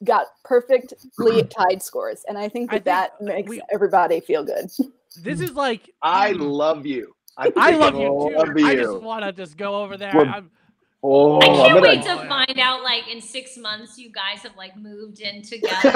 [SPEAKER 1] got perfectly tied scores. And I think that makes everybody feel good.
[SPEAKER 4] This is like
[SPEAKER 5] I love you.
[SPEAKER 4] I love you too.
[SPEAKER 5] Love
[SPEAKER 4] I
[SPEAKER 5] you.
[SPEAKER 4] just want to just go over there.
[SPEAKER 5] We're-
[SPEAKER 4] I'm,
[SPEAKER 5] Oh,
[SPEAKER 3] I
[SPEAKER 5] I'm
[SPEAKER 3] can't
[SPEAKER 5] gonna
[SPEAKER 3] wait to find out, like, in 6 months, you guys have, like, moved in together.